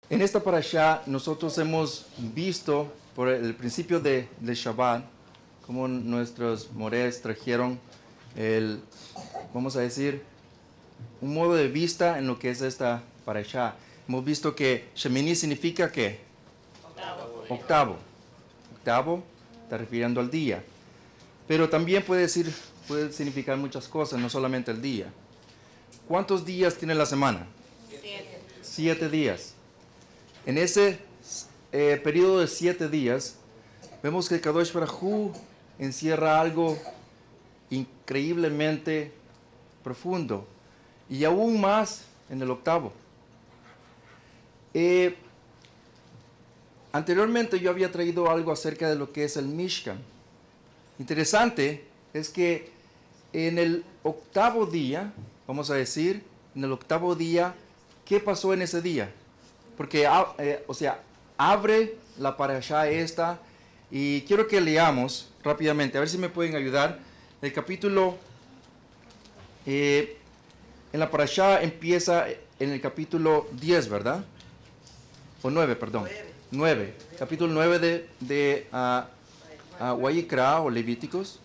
En esta parashá nosotros hemos visto por el principio de Shabbat cómo nuestros morés trajeron vamos a decir, un modo de vista en lo que es esta parashá. Hemos visto que Shemini significa ¿qué? Octavo. Octavo está refiriendo al día. Pero también puede significar muchas cosas, no solamente el día. ¿Cuántos días tiene la semana? 7 días. En ese periodo de 7 días, vemos que Kadosh Baruj Hu encierra algo increíblemente profundo y aún más en el octavo. Anteriormente yo había traído algo acerca de lo que es el Mishkan. Interesante es que en el octavo día, vamos a decir, en el octavo día, ¿qué pasó en ese día? Porque, abre la parashá esta y quiero que leamos rápidamente, a ver si me pueden ayudar. El capítulo, en la parashá empieza en el capítulo 10, ¿verdad? O 9, perdón. 9. Capítulo 9 de Wayikra o Levíticos.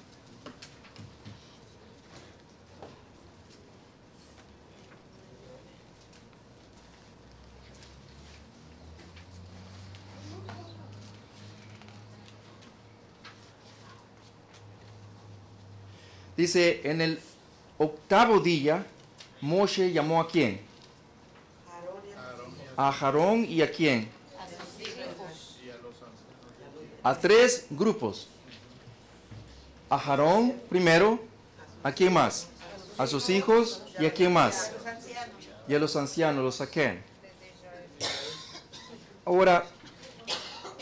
Dice, en el octavo día, Moshe llamó ¿a quién? A Aarón y ¿a quién? A 3 grupos. A Aarón primero, ¿a quién más? A sus hijos y ¿a quién más? Y a los ancianos, los saquén. Ahora,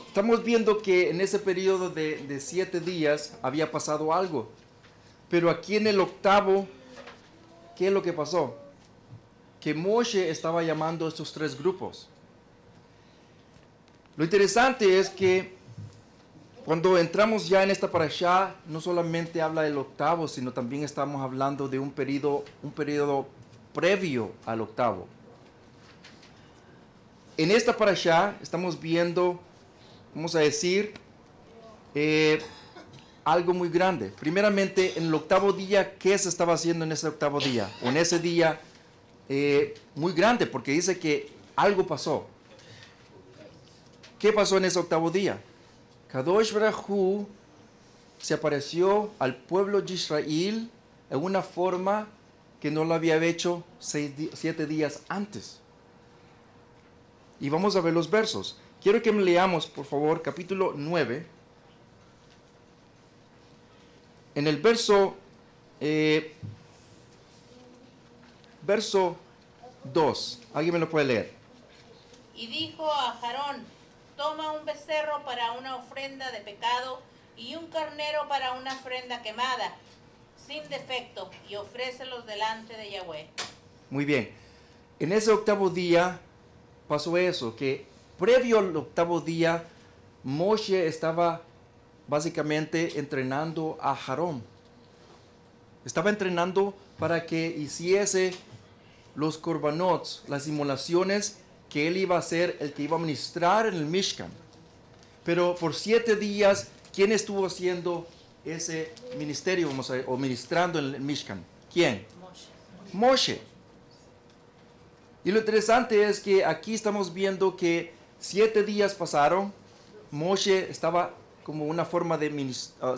estamos viendo que en ese periodo de 7 días había pasado algo. Pero aquí en el octavo, ¿qué es lo que pasó? Que Moshe estaba llamando a estos 3 grupos. Lo interesante es que cuando entramos ya en esta parashá, no solamente habla del octavo, sino también estamos hablando de un periodo previo al octavo. En esta parashá estamos viendo, vamos a decir, algo muy grande. Primeramente, en el octavo día, ¿qué se estaba haciendo en ese octavo día? O en ese día muy grande, porque dice que algo pasó. ¿Qué pasó en ese octavo día? Kadosh Baruj Hu se apareció al pueblo de Israel en una forma que no lo había hecho 7 días antes. Y vamos a ver los versos. Quiero que leamos, por favor, capítulo 9. En el verso 2, ¿alguien me lo puede leer? Y dijo a Aarón: toma un becerro para una ofrenda de pecado y un carnero para una ofrenda quemada, sin defecto, y ofrécelos delante de Yahweh. Muy bien. En ese octavo día pasó eso, que previo al octavo día, Moshe estaba básicamente entrenando a Aarón. Estaba entrenando para que hiciese los korbanot, las inmolaciones que él iba a ser el que iba a ministrar en el Mishkan. Pero por 7 días, ¿quién estuvo haciendo ese ministerio o ministrando en el Mishkan? ¿Quién? Moshe. Y lo interesante es que aquí estamos viendo que 7 días pasaron. Moshe estaba como una forma de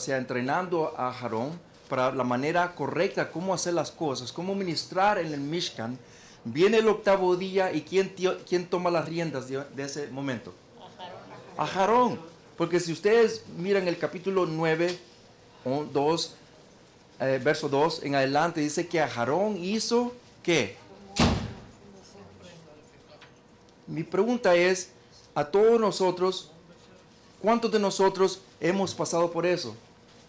entrenando a Aarón para la manera correcta, cómo hacer las cosas, cómo ministrar en el Mishkan. Viene el octavo día y ¿quién toma las riendas de ese momento? A Aarón. Porque si ustedes miran el capítulo 9, verso 2 en adelante, dice que Aarón hizo ¿qué? Mi pregunta es, a todos nosotros, ¿cuántos de nosotros hemos pasado por eso?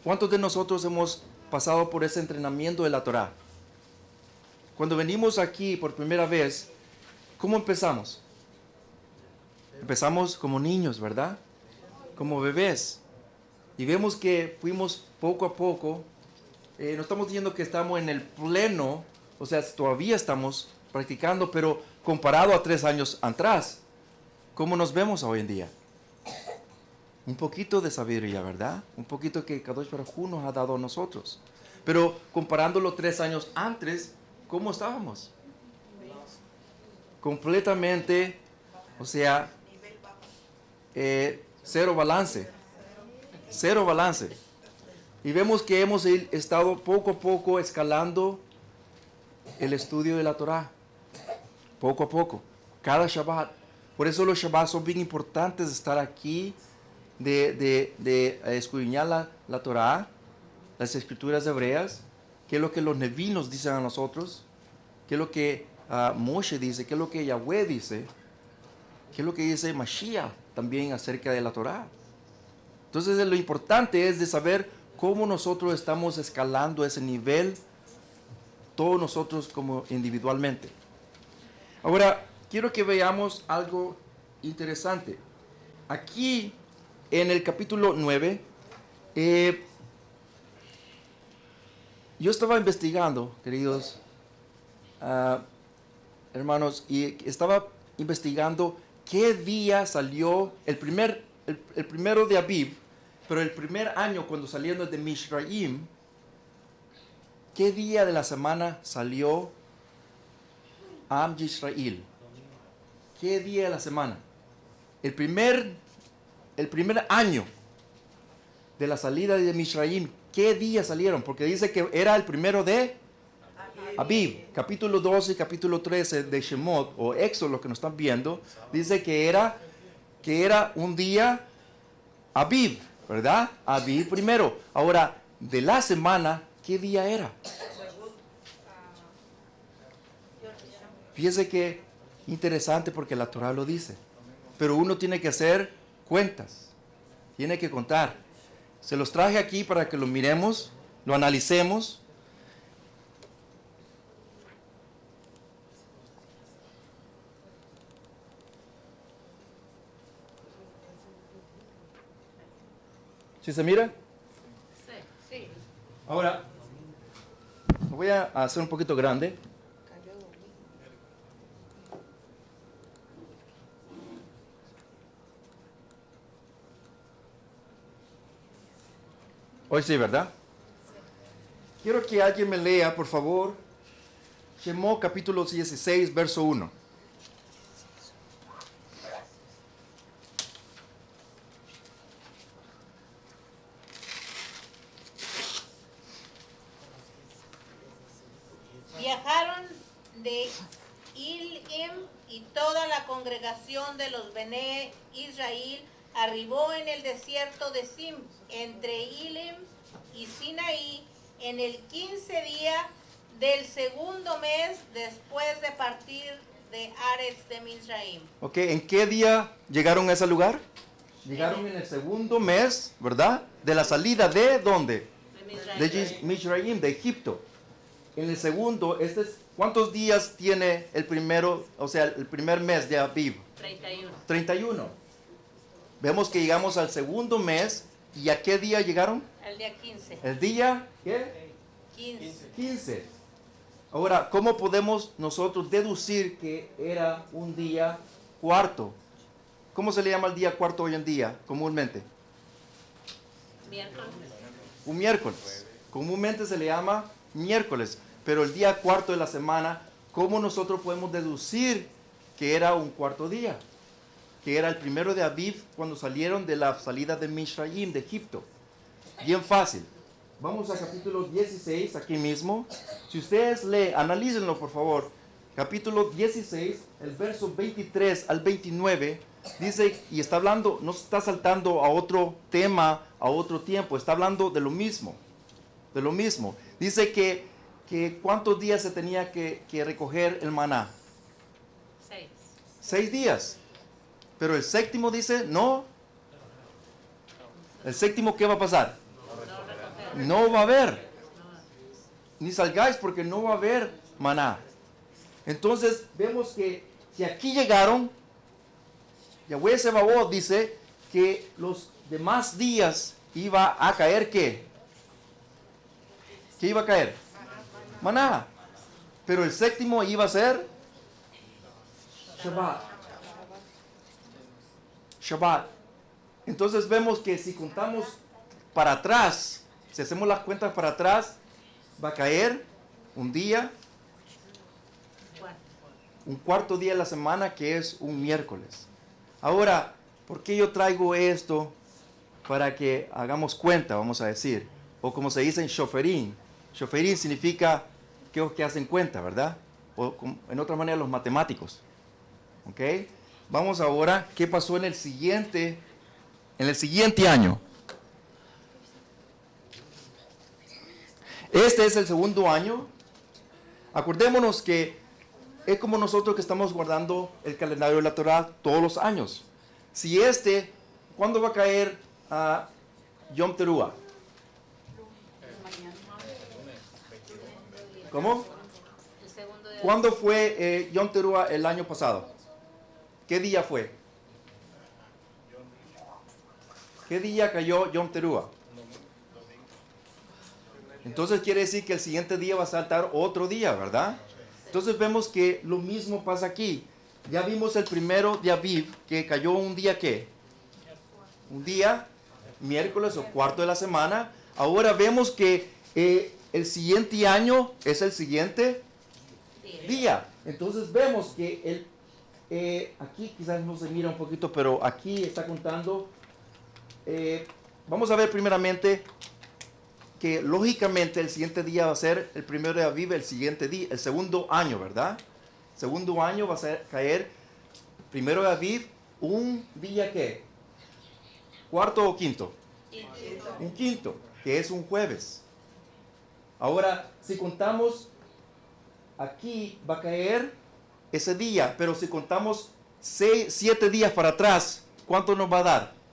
¿Cuántos de nosotros hemos pasado por ese entrenamiento de la Torá? Cuando venimos aquí por primera vez, ¿cómo empezamos? Empezamos como niños, ¿verdad? Como bebés. Y vemos que fuimos poco a poco. No estamos diciendo que estamos en el pleno, o sea, todavía estamos practicando, pero comparado a 3 años atrás, ¿Cómo nos vemos hoy en día? Un poquito de sabiduría, ¿verdad? Un poquito que Kadosh Baruj Hu nos ha dado a nosotros. Pero comparándolo 3 años antes, ¿cómo estábamos? Completamente, o sea, cero balance. Cero balance. Y vemos que hemos estado poco a poco escalando el estudio de la Torah. Poco a poco. Cada Shabbat. Por eso los Shabbats son bien importantes estar aquí, de escudriñar la Torah, las escrituras hebreas, qué es lo que los Neví nos dicen a nosotros, qué es lo que Moshe dice, qué es lo que Yahweh dice, qué es lo que dice Mashiach también acerca de la Torah. Entonces lo importante es de saber cómo nosotros estamos escalando ese nivel, todos nosotros como individualmente. Ahora, quiero que veamos algo interesante. Aquí, en el capítulo 9, yo estaba investigando, queridos hermanos, y estaba investigando qué día salió el primero de Aviv, pero el primer año cuando saliendo de Mishraim, ¿qué día de la semana salió Am Yisrael? ¿Qué día de la semana? El primer año de la salida de Mishraim, ¿qué día salieron? Porque dice que era el primero de Aviv. Capítulo 12 y capítulo 13 de Shemot, o Éxodo, lo que nos están viendo, dice que era un día Aviv, ¿verdad? Aviv primero. Ahora, de la semana, ¿qué día era? Fíjese que interesante porque la Torah lo dice. Pero uno tiene que hacer cuentas. Tiene que contar. Se los traje aquí para que lo miremos, lo analicemos. ¿Sí se mira? Sí. Ahora, lo voy a hacer un poquito grande. Hoy sí, ¿verdad? Quiero que alguien me lea, por favor, Shemot capítulo 16, verso 1. Viajaron de Ilim y toda la congregación de los Bené Israel arribó en el desierto de Sim, entre Ilim y Sinaí, en el 15 día del segundo mes después de partir de Aretz de Mizraim. Ok, ¿en qué día llegaron a ese lugar? Llegaron en el segundo mes, ¿verdad? De la salida de ¿dónde? De Mizraim, de Egipto. En el segundo, ¿cuántos días tiene el primero, o sea, el primer mes de Aviv? 31. 31. Vemos que llegamos al segundo mes. ¿Y a qué día llegaron? El día 15. ¿El día qué? 15. Ahora, ¿cómo podemos nosotros deducir que era un día cuarto? ¿Cómo se le llama el día cuarto hoy en día, comúnmente? Miércoles. Un miércoles. Comúnmente se le llama miércoles. Pero el día cuarto de la semana, ¿cómo nosotros podemos deducir que era un cuarto día? Que era el primero de Aviv cuando salieron de la salida de Mishraim, de Egipto. Bien fácil. Vamos a capítulo 16, aquí mismo. Si ustedes leen, analícenlo por favor. Capítulo 16, el verso 23 al 29, dice, y está hablando, no está saltando a otro tema, a otro tiempo, está hablando de lo mismo. De lo mismo. Dice que ¿cuántos días se tenía que recoger el maná? 6. 6 días. Pero el séptimo dice, no. ¿El séptimo qué va a pasar? No va a haber. Ni salgáis porque no va a haber maná. Entonces vemos que si aquí llegaron, Yahweh Sebaot dice que los demás días iba a caer ¿qué? ¿Qué iba a caer? Maná. Pero el séptimo iba a ser Shabbat. Shabbat. Entonces vemos que si contamos para atrás, si hacemos las cuentas para atrás, va a caer un día, un cuarto día de la semana, que es un miércoles. Ahora, ¿por qué yo traigo esto? Para que hagamos cuenta, vamos a decir. O como se dice en shoferín. Shoferín significa que hacen cuenta, ¿verdad? O en otra manera los matemáticos. ¿Ok? Vamos ahora, ¿qué pasó en el siguiente año? Este es el segundo año. Acordémonos que es como nosotros que estamos guardando el calendario de la Torah todos los años. Si ¿cuándo va a caer a Yom Teruah? ¿Cómo? ¿Cuándo fue Yom Teruah el año pasado? ¿Qué día fue? ¿Qué día cayó Yom Teruah? Entonces quiere decir que el siguiente día va a saltar otro día, ¿verdad? Entonces vemos que lo mismo pasa aquí. Ya vimos el primero de Aviv, que cayó un día ¿qué? Un día, miércoles o cuarto de la semana. Ahora vemos que el siguiente año es el siguiente día. Entonces vemos que aquí quizás no se mira un poquito, pero aquí está contando. Vamos a ver primeramente que lógicamente el siguiente día va a ser el primero de Aviv, el siguiente día, el segundo año, ¿verdad? Segundo año va a caer primero de Aviv, un día ¿qué? ¿Cuarto o quinto? Un quinto, que es un jueves. Ahora, si contamos, aquí va a caer ese día, pero si contamos 7 días para atrás, ¿cuánto nos va a dar?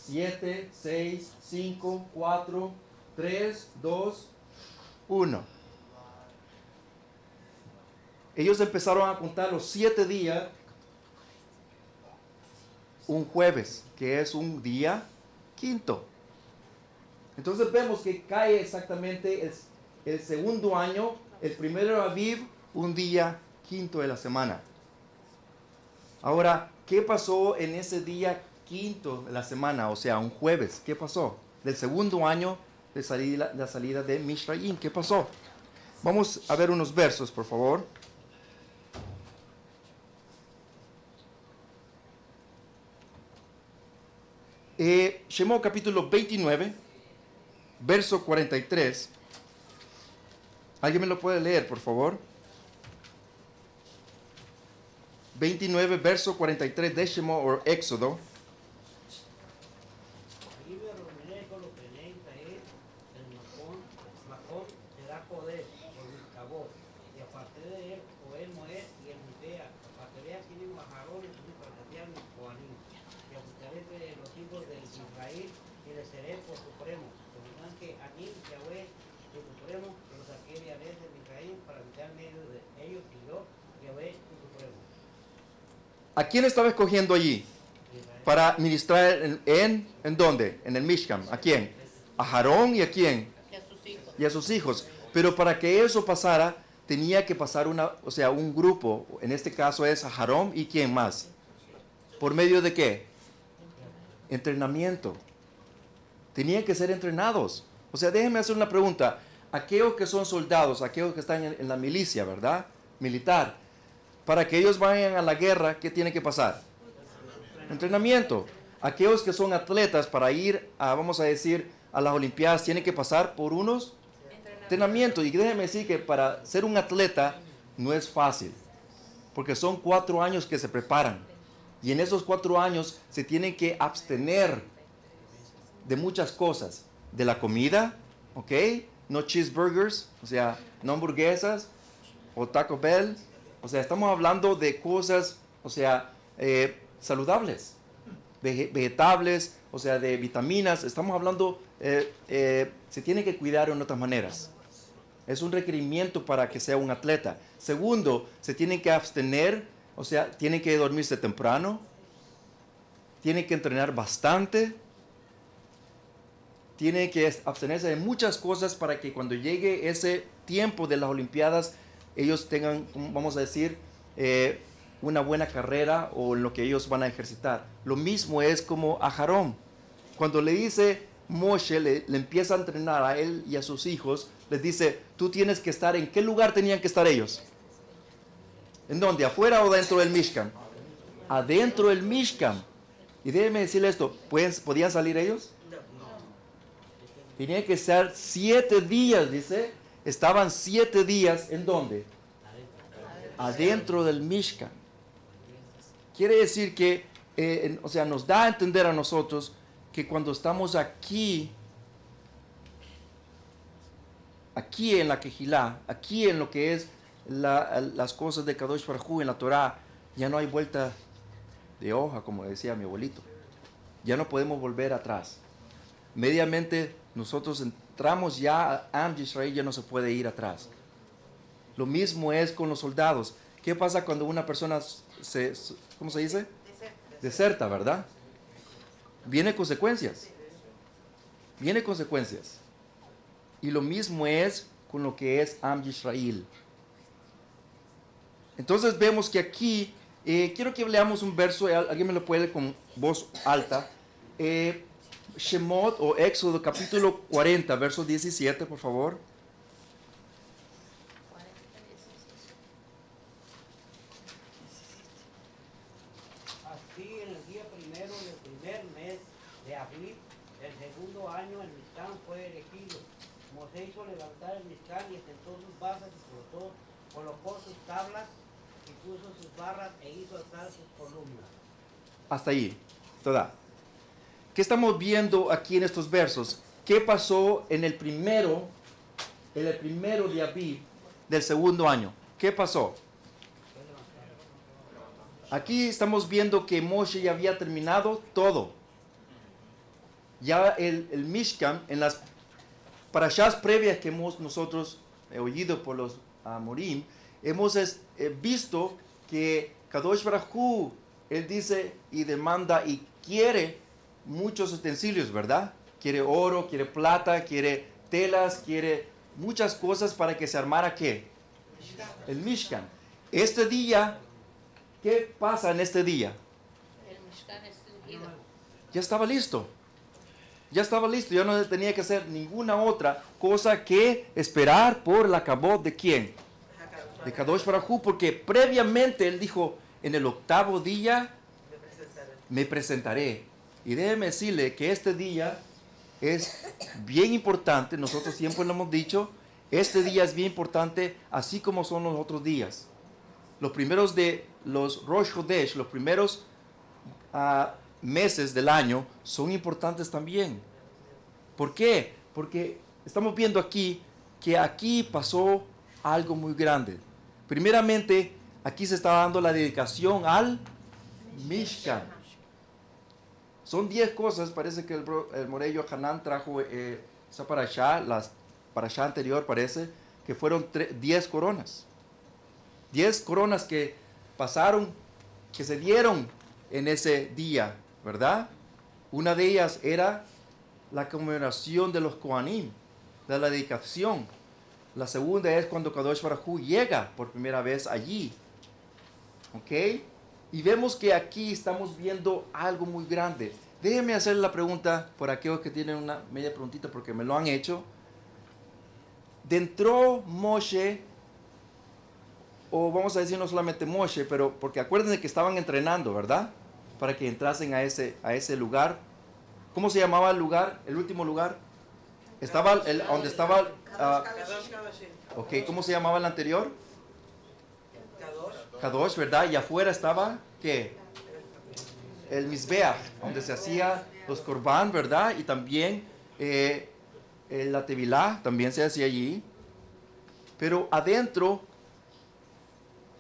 7, 6, 5, 4, 3, 2, 1. Ellos empezaron a contar los 7 días un jueves, que es un día quinto. Entonces vemos que cae exactamente el segundo año, el primero de Aviv, un día quinto de la semana. Ahora, ¿qué pasó en ese día quinto de la semana? O sea, un jueves. ¿Qué pasó? Del segundo año de la salida de Mishraim. ¿Qué pasó? Vamos a ver unos versos, por favor. Shemot capítulo 29, verso 43. ¿Alguien me lo puede leer, por favor? 29, verso 43 de Shemot o Éxodo. Y me reuniré con los que en Israel, el Macón será poder por mi cabot, y aparte de él, Joel, Moed y el Mitea, apartaré aquí mismo a Jarón y sus patriarcas mis Coanim, y ajustaré entre los hijos de Israel, y les seré por supremo, tendrán que Anim, Yahweh, su supremo, que los saqué de Ares de Israel para habitar en medio de ellos, y yo, Yahweh, su supremo. ¿A quién estaba escogiendo allí? Para ministrar ¿en dónde? En el Mishkan. ¿A quién? A Aarón y a quién? Y a sus hijos. Y a sus hijos. Pero para que eso pasara, tenía que pasar un grupo. En este caso es a Aarón y quién más. ¿Por medio de qué? Entrenamiento. Tenían que ser entrenados. O sea, déjenme hacer una pregunta. Aquellos que son soldados, aquellos que están en la milicia, ¿verdad? Militar. Para que ellos vayan a la guerra, ¿qué tiene que pasar? Entrenamiento. Aquellos que son atletas para ir vamos a decir, a las Olimpiadas, tienen que pasar por unos entrenamientos. Y déjenme decir que para ser un atleta no es fácil. Porque son 4 años que se preparan. Y en esos 4 años se tienen que abstener de muchas cosas. De la comida, ¿ok? No cheeseburgers, o sea, no hamburguesas o Taco Bell. O sea, estamos hablando de cosas, o sea, saludables, vegetables, o sea, de vitaminas. Estamos hablando, se tiene que cuidar en otras maneras. Es un requerimiento para que sea un atleta. Segundo, se tienen que abstener, o sea, tienen que dormirse temprano, tienen que entrenar bastante, tienen que abstenerse de muchas cosas para que cuando llegue ese tiempo de las Olimpiadas, ellos tengan, vamos a decir, una buena carrera o en lo que ellos van a ejercitar. Lo mismo es como a Aarón. Cuando le dice Moshe, le empieza a entrenar a él y a sus hijos, les dice, tú tienes que estar, ¿en qué lugar tenían que estar ellos? ¿En dónde? ¿Afuera o dentro del Mishkan? Adentro del Mishkan. Y déjenme decirle esto, ¿podían salir ellos? Tenían que estar 7 días, dice. Estaban 7 días, ¿en dónde? Adentro del Mishkan. Quiere decir que, o sea, nos da a entender a nosotros que cuando estamos aquí en la Kehilá, aquí en lo que es las cosas de Kadosh Baruj Hu, en la Torah, ya no hay vuelta de hoja, como decía mi abuelito. Ya no podemos volver atrás. Mediamente nosotros entramos ya a Am Yisrael, ya no se puede ir atrás. Lo mismo es con los soldados. ¿Qué pasa cuando una persona ¿cómo se dice? Deserta, ¿verdad? Viene consecuencias. Viene consecuencias. Y lo mismo es con lo que es Am Yisrael. Entonces vemos que aquí, quiero que leamos un verso, alguien me lo puede leer con voz alta. Shemot o Éxodo capítulo 40, verso 17, por favor. Así en el día primero del primer mes de abril, el segundo año, el Mishkan fue erigido. Moshe hizo levantar el Mishkan y sentó sus basas y colocó sus tablas y puso sus barras e hizo alzar sus columnas. Hasta ahí, toda. ¿Qué estamos viendo aquí en estos versos? ¿Qué pasó en el primero de Aviv del segundo año? ¿Qué pasó? Aquí estamos viendo que Moshe ya había terminado todo. Ya el Mishkan, en las parashas previas que hemos nosotros oído por los Amorim, hemos visto que Kadosh Baruj Hu, él dice y demanda y quiere muchos utensilios, ¿verdad? Quiere oro, quiere plata, quiere telas, quiere muchas cosas para que se armara ¿qué? El Mishkan. Este día, ¿qué pasa en este día? El Mishkan es ungido. Ya estaba listo. Ya estaba listo. Ya no tenía que hacer ninguna otra cosa que esperar por la kabod de quién? De Kadosh Baruj Hu, porque previamente él dijo, en el 8º día me presentaré. Y déjeme decirle que este día es bien importante, nosotros siempre lo hemos dicho, este día es bien importante, así como son los otros días. Los primeros de los Rosh Chodesh, los primeros meses del año, son importantes también. ¿Por qué? Porque estamos viendo aquí que aquí pasó algo muy grande. Primeramente, aquí se está dando la dedicación al Mishkan. Son 10 cosas, parece que el Morello Hanan trajo esa parashá, la parashá anterior parece, que fueron 10 coronas. 10 coronas que pasaron, que se dieron en ese día, ¿verdad? Una de ellas era la conmemoración de los Kohanim, de la dedicación. La segunda es cuando Kadosh Baruj Hu llega por primera vez allí. ¿Ok? Y vemos que aquí estamos viendo algo muy grande. Déjenme hacer la pregunta por aquellos que tienen una media preguntita porque me lo han hecho. ¿Entró Moshe, o vamos a decir no solamente Moshe, pero porque acuérdense que estaban entrenando, ¿verdad? Para que entrasen a ese lugar. ¿Cómo se llamaba el lugar, el último lugar? Estaba donde estaba... ok, ¿cómo se llamaba el anterior? Kadosh, ¿verdad? Y afuera estaba, ¿qué? El Mizbeach, donde se hacía los Korban, ¿verdad? Y también la Tevilá, también se hacía allí. Pero adentro,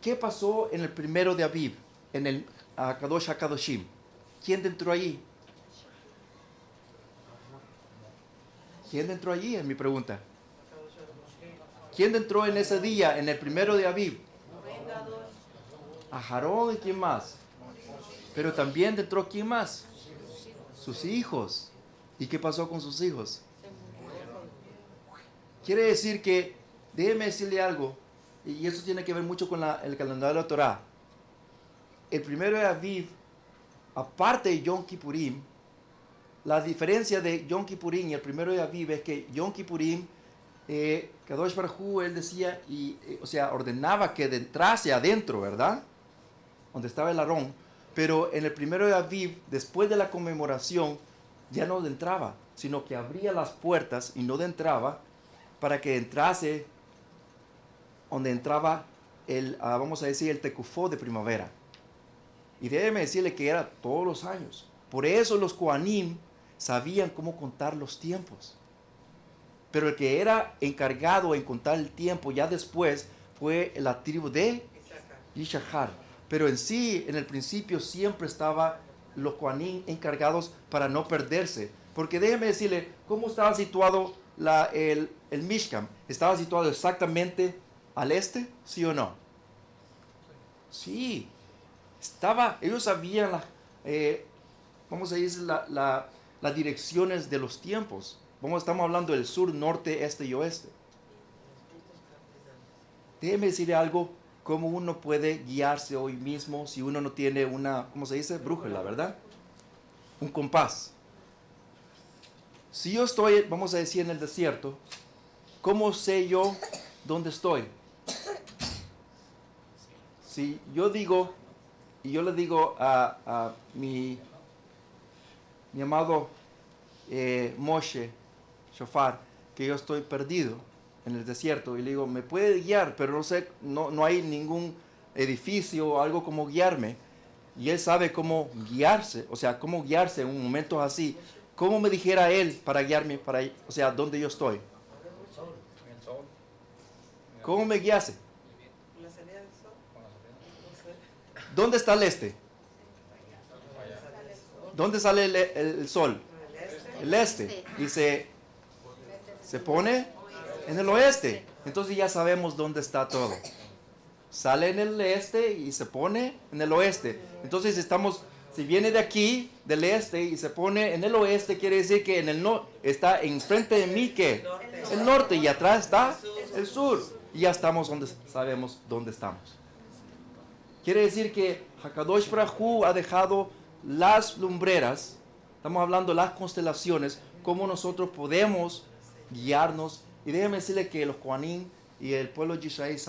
¿qué pasó en el primero de Aviv? En el Kadosh HaKadoshim. ¿Quién entró allí? ¿Quién entró allí? Es mi pregunta. ¿Quién entró en ese día, en el primero de Aviv? A Aarón y quién más. Pero también entró quién más. Sus hijos. ¿Y qué pasó con sus hijos? Quiere decir que, déjeme decirle algo, y eso tiene que ver mucho con el calendario de la Torah. el primero de Aviv, aparte de Yom Kippurim, la diferencia de Yom Kippurim y el primero de Aviv es que Yom Kippurim, Kadosh Baruj Hu, él decía, o sea, ordenaba que entrase adentro, ¿verdad? Donde estaba el Aarón. Pero en el primero de Aviv, después de la conmemoración, ya no entraba, sino que abría las puertas y no entraba para que entrase donde entraba vamos a decir, el tecufó de primavera. Y déjeme decirle que era todos los años. Por eso los Kohanim sabían cómo contar los tiempos. Pero el que era encargado en contar el tiempo ya después fue la tribu de Yishachar. Pero en sí, en el principio siempre estaba los Kohanim encargados para no perderse. Porque déjeme decirle, ¿cómo estaba situado el Mishkan? ¿Estaba situado exactamente al este? ¿Sí o no? Sí. Ellos sabían vamos a decir, las direcciones de los tiempos. Estamos hablando del sur, norte, este y oeste. Déjeme decirle algo, cómo uno puede guiarse hoy mismo si uno no tiene una, ¿cómo se dice? Brújula, ¿verdad? Un compás. Si yo estoy, vamos a decir, en el desierto, ¿cómo sé yo dónde estoy? Si yo digo, y yo le digo a mi amado Moshe Shofar, que yo estoy perdido en el desierto, y le digo, me puede guiar, pero no sé, no hay ningún edificio o algo como guiarme, y él sabe cómo guiarse, o sea, cómo guiarse en un momento así. ¿Cómo me dijera él para guiarme, o sea, dónde yo estoy? ¿Cómo me guiase? ¿Dónde está el este? ¿Dónde sale el sol? El este. Y se pone en el oeste. Entonces ya sabemos dónde está todo. Sale en el este y se pone en el oeste. Entonces si viene de aquí, del este, y se pone en el oeste, quiere decir que está enfrente de mí, ¿qué? El norte, y atrás está el sur. Y ya sabemos dónde estamos. Quiere decir que Hakadosh Baruj Hu ha dejado las lumbreras, estamos hablando de las constelaciones, cómo nosotros podemos guiarnos. Y déjeme decirle que los Kohanim y el pueblo de Israel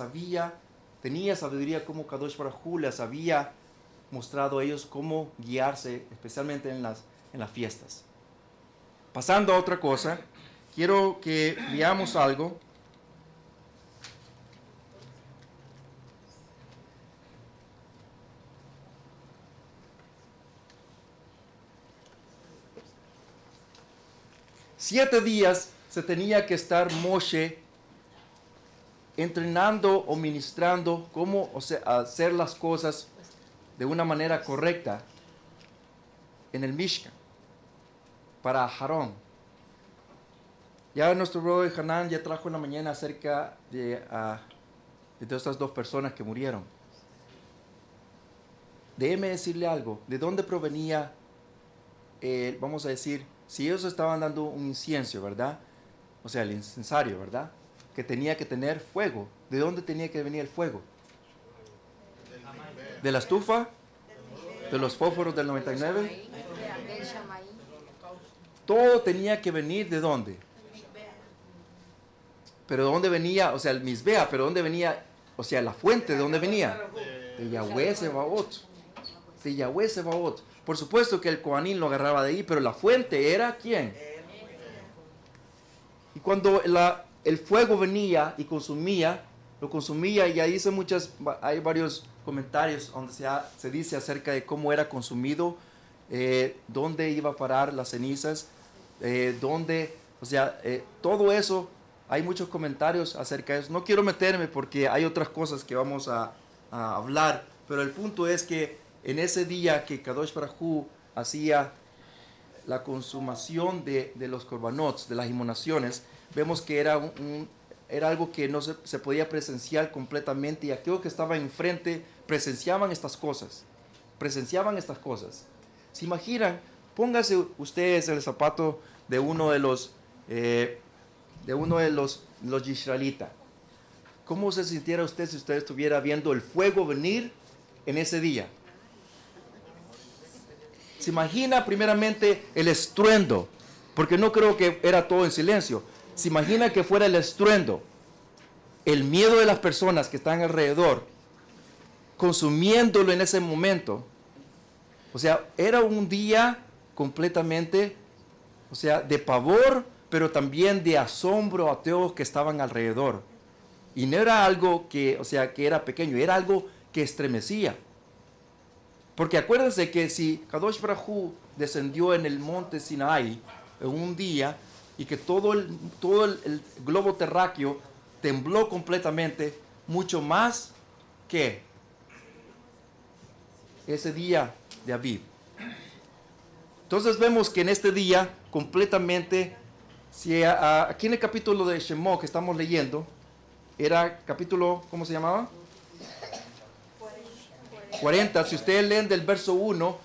tenía sabiduría, como Kadosh Baruj Hu les había mostrado a ellos cómo guiarse, especialmente en las fiestas. Pasando a otra cosa, quiero que veamos algo. Siete días se tenía que estar Moshe entrenando o ministrando cómo hacer las cosas de una manera correcta en el Mishkan para Aarón. Ya nuestro brother Hanan ya trajo en la mañana acerca de estas dos personas que murieron. Déjeme decirle algo, ¿de dónde provenía, vamos a decir, si ellos estaban dando un incienso, ¿verdad? O sea, el incensario, ¿verdad? Que tenía que tener fuego. ¿De dónde tenía que venir el fuego? ¿De la estufa? ¿De los fósforos del 99? Todo tenía que venir ¿de dónde? ¿Pero de dónde venía? O sea, el Misbea, ¿pero dónde venía? O sea, la fuente, ¿de dónde venía? De Yahweh Sebaot. De Yahweh Sebaot. Por supuesto que el Kohanim lo agarraba de ahí, pero la fuente era ¿quién? Y cuando el fuego venía y lo consumía, y ahí hay varios comentarios donde se dice acerca de cómo era consumido, dónde iba a parar las cenizas, todo eso, hay muchos comentarios acerca de eso. No quiero meterme porque hay otras cosas que vamos a hablar, pero el punto es que en ese día que Kadosh Baruj Hu hacía la consumación de los korbanot, de las inmolaciones, vemos que era algo que no se podía presenciar completamente, y aquellos que estaban enfrente presenciaban estas cosas. ¿Se imaginan? Póngase ustedes el zapato de uno de los israelitas. ¿Cómo se sintiera usted si usted estuviera viendo el fuego venir en ese día? Se imagina primeramente el estruendo, porque no creo que era todo en silencio. Se imagina que fuera el estruendo, el miedo de las personas que están alrededor, consumiéndolo en ese momento. O sea, era un día completamente, o sea, de pavor, pero también de asombro a todos que estaban alrededor. Y no era algo que, o sea, que era pequeño, era algo que estremecía. Porque acuérdense que si Kadosh Baruj Hu descendió en el monte Sinaí en un día y que todo el globo terráqueo tembló completamente, mucho más que ese día de Aviv. Entonces vemos que en este día completamente, aquí en el capítulo de Shemot que estamos leyendo, era capítulo, ¿cómo se llamaba? 40. Si ustedes leen del verso 1,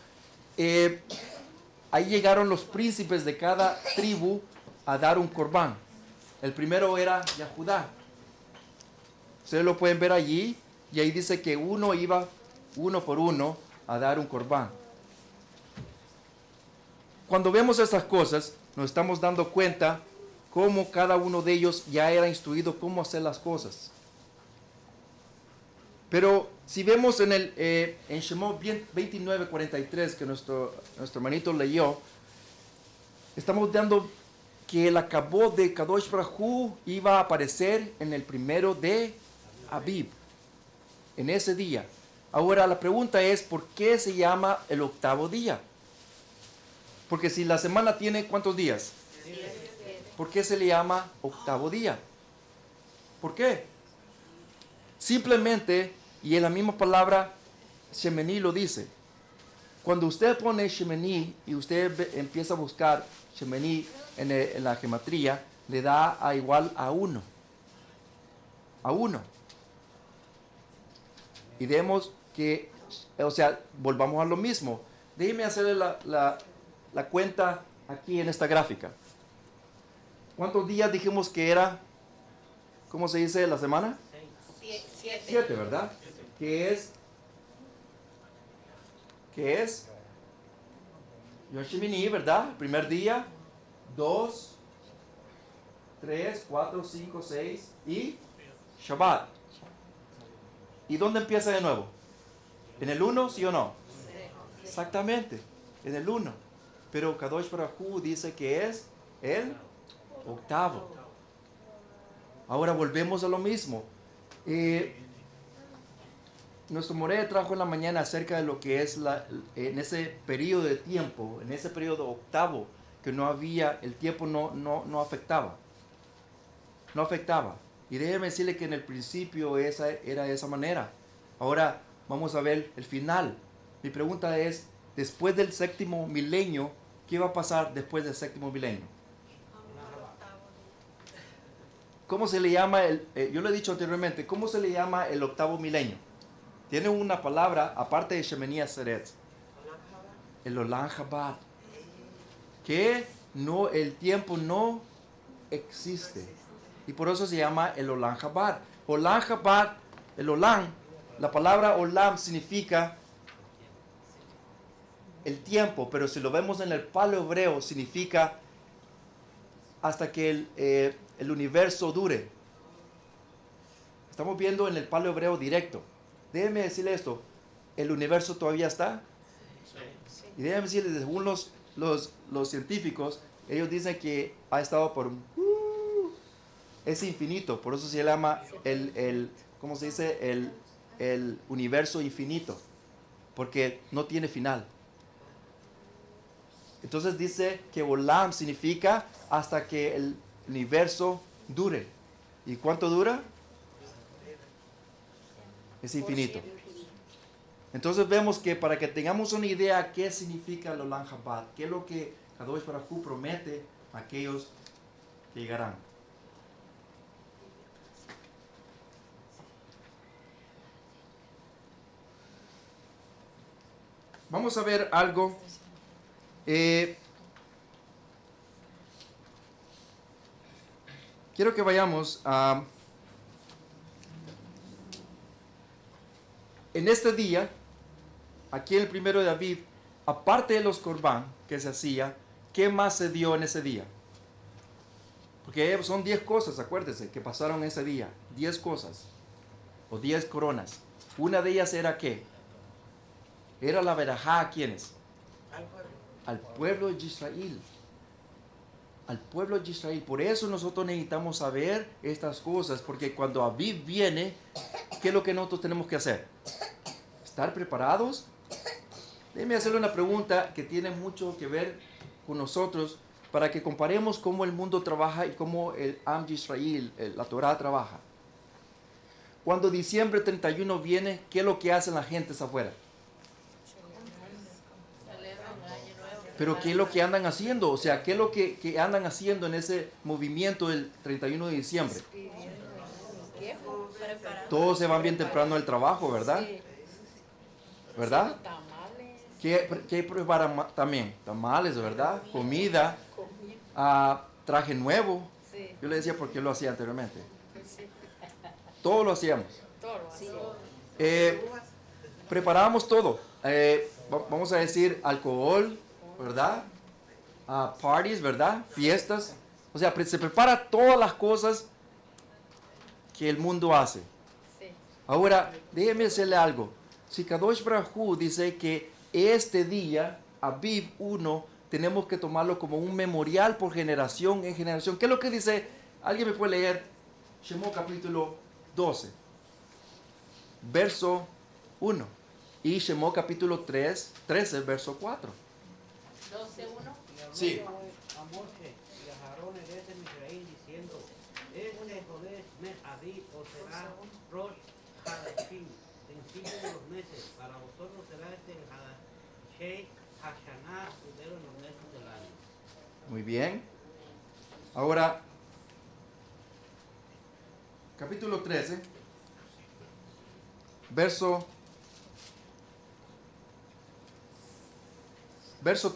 ahí llegaron los príncipes de cada tribu a dar un corbán. El primero era Yahudá. Ustedes lo pueden ver allí, y ahí dice que uno iba uno por uno a dar un corbán. Cuando vemos estas cosas, nos estamos dando cuenta cómo cada uno de ellos ya era instruido cómo hacer las cosas. Pero si vemos en Shemot 29:43 que nuestro hermanito leyó, estamos dando que el acabó de Kadosh Baruj Hu iba a aparecer en el primero de Aviv, en ese día. Ahora la pregunta es, ¿por qué se llama el octavo día? Porque si la semana tiene ¿cuántos días? ¿Por qué se le llama octavo día? ¿Por qué? Simplemente, y en la misma palabra, Shemini lo dice. Cuando usted pone Shemini y usted empieza a buscar Shemini en la gematría, le da a igual a 1. A 1. Y vemos que, o sea, volvamos a lo mismo. Déjeme hacerle la cuenta aquí en esta gráfica. ¿Cuántos días dijimos que era? ¿Cómo se dice la semana? 7, ¿verdad? ¿Qué es? Yom Shemini, ¿verdad? Primer día, 2, 3, 4, 5, 6 y Shabbat. ¿Y dónde empieza de nuevo? ¿En el 1, sí o no? Exactamente, en el 1. Pero Kadosh Baruj Hu dice que es el octavo. Ahora volvemos a lo mismo. Nuestro Moré trajo en la mañana acerca de lo que es en ese periodo de tiempo, en ese periodo octavo, que no había, el tiempo no afectaba. No afectaba. Y déjeme decirle que en el principio era de esa manera. Ahora vamos a ver el final. Mi pregunta es, después del séptimo milenio, ¿qué va a pasar después del séptimo milenio? ¿Cómo se le llama yo lo he dicho anteriormente, ¿cómo se le llama el octavo milenio? Tiene una palabra, aparte de Shemini Atzeret, el Olam Habad, que el tiempo no existe. Y por eso se llama el Olam Habad. Olam Habad, el Olam, la palabra Olam significa el tiempo, pero si lo vemos en el paleo hebreo, significa hasta que el universo dure. Estamos viendo en el paleo hebreo directo. Déjenme decirle esto, ¿el universo todavía está? Sí. Y déjenme decirle, según los científicos, ellos dicen que ha estado por es infinito, por eso se llama ¿cómo se dice? El universo infinito, porque no tiene final. Entonces dice que Olam significa hasta que el universo dure. ¿Y cuánto dura? Es infinito. Entonces vemos que para que tengamos una idea qué significa el Olam Habad, qué es lo que Kadosh Baruj Hu promete a aquellos que llegarán. Vamos a ver algo. Quiero que vayamos a... En este día, aquí en el primero de Aviv, aparte de los corbán que se hacía, ¿qué más se dio en ese día? Porque son 10 cosas, acuérdense, que pasaron ese día. 10 cosas. O 10 coronas. Una de ellas era ¿qué? Era la verajá a ¿quiénes? Al pueblo de Israel. Al pueblo de Israel. Por eso nosotros necesitamos saber estas cosas. Porque cuando Aviv viene, ¿qué es lo que nosotros tenemos que hacer? ¿Estar preparados? Déjenme hacerle una pregunta que tiene mucho que ver con nosotros, para que comparemos cómo el mundo trabaja y cómo el Am de Israel, la Torah, trabaja. Cuando diciembre 31 viene, ¿qué es lo que hacen las gentes afuera? Pero ¿qué es lo que andan haciendo? O sea, ¿qué es lo que andan haciendo en ese movimiento del 31 de diciembre? Todos se van bien temprano al trabajo, ¿verdad? ¿Verdad? ¿Qué preparan también? Tamales, ¿verdad? Comida, traje nuevo. Yo le decía porque yo lo hacía anteriormente. Todo lo hacíamos. Preparábamos todo. Vamos a decir alcohol, ¿verdad? Parties, ¿verdad? Fiestas. O sea, se prepara todas las cosas que el mundo hace. Ahora, déjeme decirle algo. Si Kadosh Baruj Hu dice que este día, Aviv 1, tenemos que tomarlo como un memorial por generación en generación. ¿Qué es lo que dice? ¿Alguien me puede leer? Shemot capítulo 12, verso 1. Y Shemot capítulo 13, verso 4. 12:1. Sí. A Moshe y a Aarón herejes de Israel diciendo: Este Jodesh mes Aviv os será Rosh Hadashim, principio de los meses. Para vosotros será este el Hadashei Hashanah, primero en los meses del año. Muy bien. Ahora, capítulo 13, verso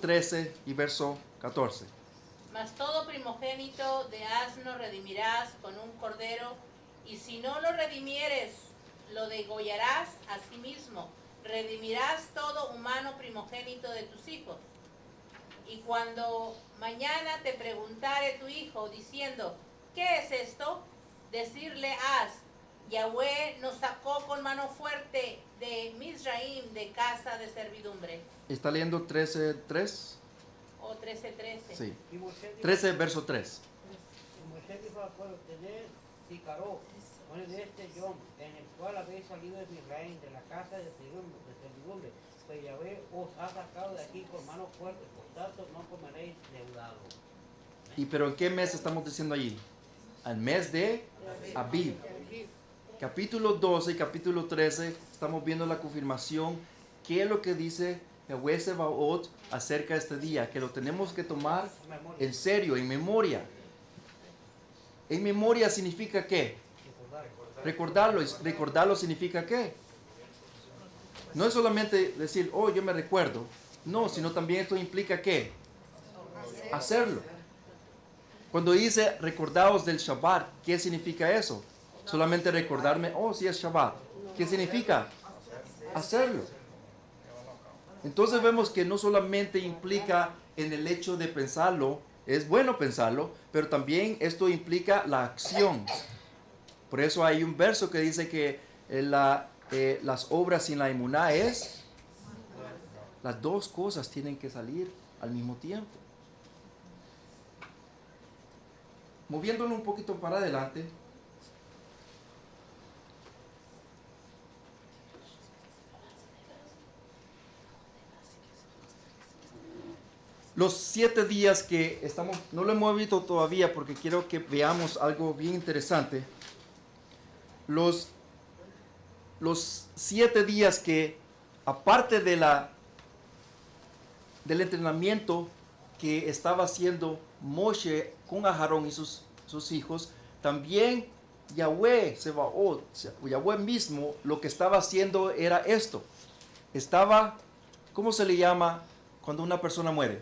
13 y verso 14. Mas todo primogénito de asno redimirás con un cordero, y si no lo redimieres, lo degollarás a sí mismo. Redimirás todo humano primogénito de tus hijos. Y cuando mañana te preguntare tu hijo, diciendo, ¿qué es esto? Decirle has, Yahweh nos sacó con mano fuerte de Mizraim, de casa de servidumbre. ¿Está leyendo 13:3? O 13:13. Sí. Y Moshe dijo, 13, verso 3. y Moshe dijo al pueblo: tened Sicaró, de este Yom, en el cual habéis salido de Israel, de la casa de servidumbre, pues Yahweh os ha sacado de aquí con mano fuerte, por tanto no comeréis deudado. ¿Y pero en qué mes estamos diciendo allí? Al mes de Aviv. Capítulo 12 y capítulo 13 estamos viendo la confirmación. ¿Qué es lo que dice Yahweh Sebaot acerca de este día? Que lo tenemos que tomar en serio, en memoria. En memoria significa ¿qué? Recordarlo. Recordarlo significa ¿qué? No es solamente decir, oh, yo me recuerdo. No, sino también esto implica ¿qué? Hacerlo. Cuando dice recordaos del Shabbat, ¿qué significa eso? Solamente recordarme, oh, sí es Shabbat. ¿Qué significa? Hacerlo. Entonces vemos que no solamente implica en el hecho de pensarlo, es bueno pensarlo, pero también esto implica la acción. Por eso hay un verso que dice que las obras sin la emuná es, las dos cosas tienen que salir al mismo tiempo. Moviéndolo un poquito para adelante, los 7 días que estamos, no lo hemos visto todavía porque quiero que veamos algo bien interesante. Los 7 días que, aparte de del entrenamiento que estaba haciendo Moshe con Aarón y sus hijos, también Yahweh Sebaot, Yahweh mismo, lo que estaba haciendo era esto. Estaba, ¿cómo se le llama cuando una persona muere?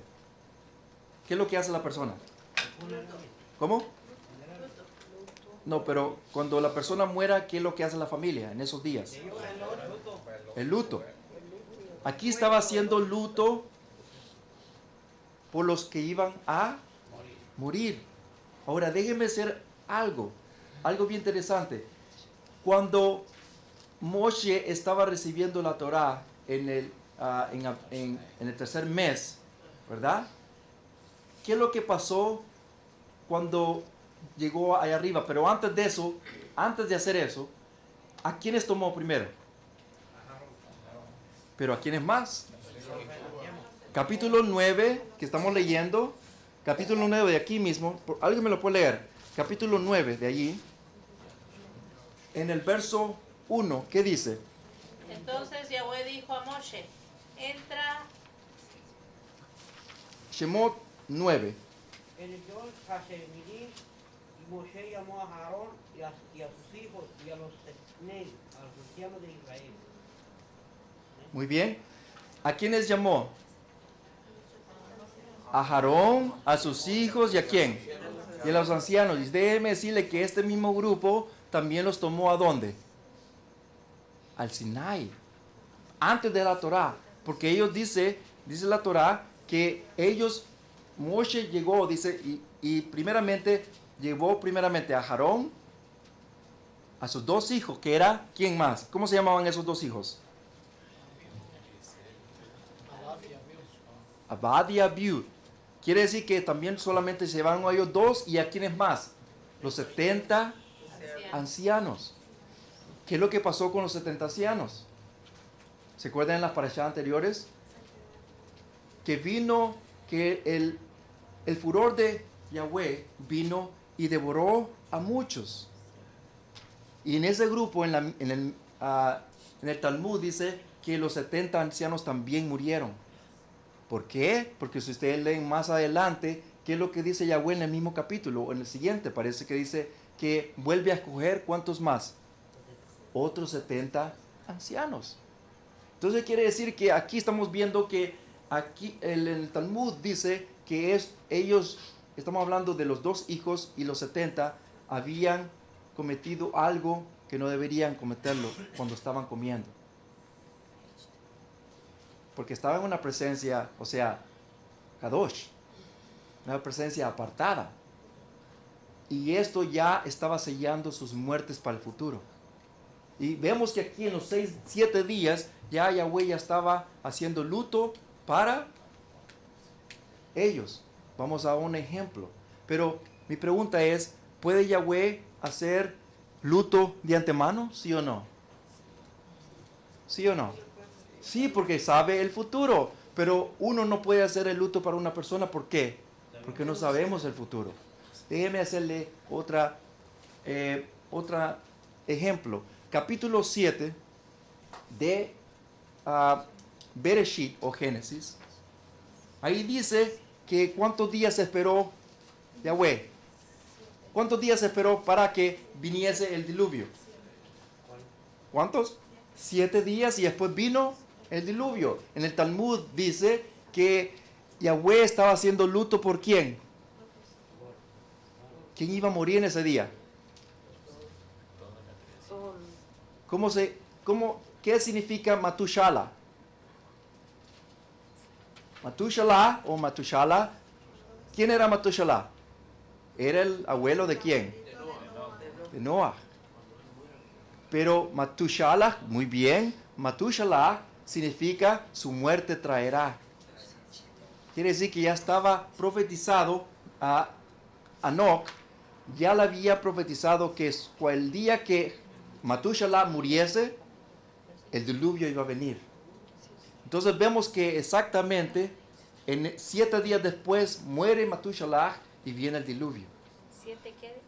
¿Qué es lo que hace la persona? ¿Cómo? No, pero cuando la persona muera, ¿qué es lo que hace la familia en esos días? El luto. Aquí estaba haciendo luto por los que iban a morir. morir. Ahora déjenme hacer algo bien interesante. Cuando Moshe estaba recibiendo la Torá en el tercer mes, ¿verdad? ¿Qué es lo que pasó cuando llegó allá arriba? Pero antes de eso, antes de hacer eso, ¿a quiénes tomó primero? Pero ¿a quiénes más? Capítulo 9, que estamos leyendo, capítulo 9 de aquí mismo, ¿alguien me lo puede leer? Capítulo 9 de allí, en el verso 1, ¿qué dice? Entonces Yahweh dijo a Moshe, entra. Shemot 9. En el Yom Hashemirim, y Moshe llamó a Aarón y a sus hijos y a los Netnei, a los ancianos de Israel. Muy bien. ¿A quiénes llamó? A Aarón, a sus hijos y a quién? Y a los ancianos. Y déjeme decirle que este mismo grupo también los tomó ¿a dónde? Al Sinai. Antes de la Torá. Porque ellos dice la Torá que ellos, Moshe llegó, dice, y primeramente, llevó primeramente a Aarón, a sus dos hijos, que era, ¿quién más? ¿Cómo se llamaban esos dos hijos? Abad y Abiud. Quiere decir que también solamente se llevaron a ellos dos, y a quiénes más? Los 70 ancianos. ¿Qué es lo que pasó con los 70 ancianos? ¿Se acuerdan en las parashas anteriores? Que vino, que el furor de Yahweh vino y devoró a muchos. Y en ese grupo, en el Talmud dice que los 70 ancianos también murieron. ¿Por qué? Porque si ustedes leen más adelante, ¿qué es lo que dice Yahweh en el mismo capítulo? O en el siguiente, parece que dice que vuelve a escoger, ¿cuántos más? Otros 70 ancianos. Entonces quiere decir que aquí estamos viendo que aquí el Talmud dice que ellos, estamos hablando de los dos hijos y los 70, habían cometido algo que no deberían cometerlo cuando estaban comiendo. Porque estaba en una presencia, o sea, Kadosh, una presencia apartada. Y esto ya estaba sellando sus muertes para el futuro. Y vemos que aquí en los 7 días ya Yahweh ya estaba haciendo luto para ellos. Vamos a un ejemplo. Pero mi pregunta es, ¿puede Yahweh hacer luto de antemano? ¿Sí o no? ¿Sí o no? Sí, porque sabe el futuro. Pero uno no puede hacer el luto para una persona. ¿Por qué? Porque no sabemos el futuro. Déjeme hacerle otro ejemplo. Capítulo 7 de Bereshit o Génesis. Ahí dice que ¿cuántos días esperó Yahweh? ¿Cuántos días esperó para que viniese el diluvio? ¿Cuántos? 7 días y después vino el diluvio. En el Talmud dice que Yahweh estaba haciendo luto ¿por quién? ¿Quién iba a morir en ese día? ¿Qué significa Matushala? Matushala o Matushala. ¿Quién era Matushala? ¿Era el abuelo de quién? De Noah. Pero Matushala, muy bien, Matushala significa su muerte traerá. Quiere decir que ya estaba profetizado a Enoch, ya le había profetizado que el día que Matushala muriese, el diluvio iba a venir. Entonces vemos que exactamente en 7 días después muere Matushala y viene el diluvio. ¿7 qué?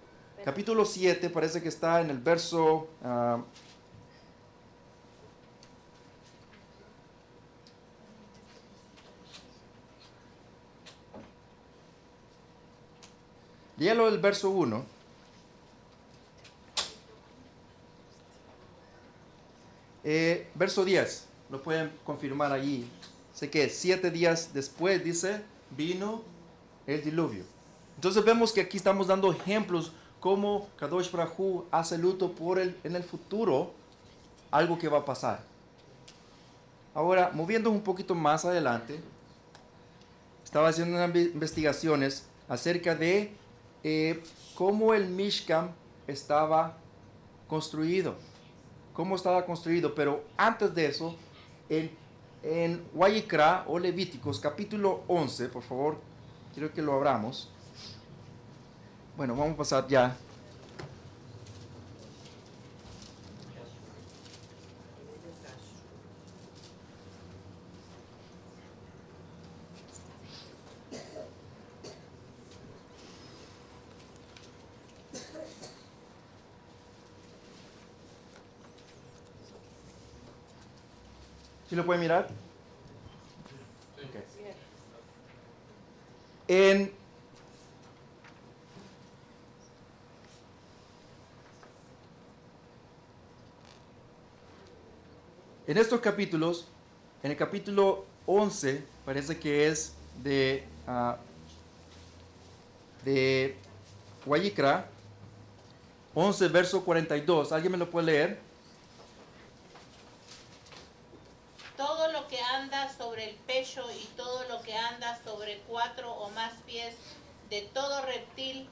Capítulo 7 parece que está en el verso... léalo el verso 1. Verso 10, lo pueden confirmar allí. Sé que 7 días después, dice, vino el diluvio. Entonces vemos que aquí estamos dando ejemplos cómo Kadosh Baruj Hu hace luto en el futuro, algo que va a pasar. Ahora, moviendo un poquito más adelante, estaba haciendo unas investigaciones acerca de cómo el Mishkan estaba construido. Cómo estaba construido. Pero antes de eso, en Vayikra o Levíticos, capítulo 11, por favor, quiero que lo abramos. Bueno, vamos a pasar ya. ¿Sí lo pueden mirar? Okay. En estos capítulos, en el capítulo 11, parece que es de Vayikra, 11, verso 42. ¿Alguien me lo puede leer? Todo lo que anda sobre el pecho y todo lo que anda sobre 4 o más pies, de todo reptil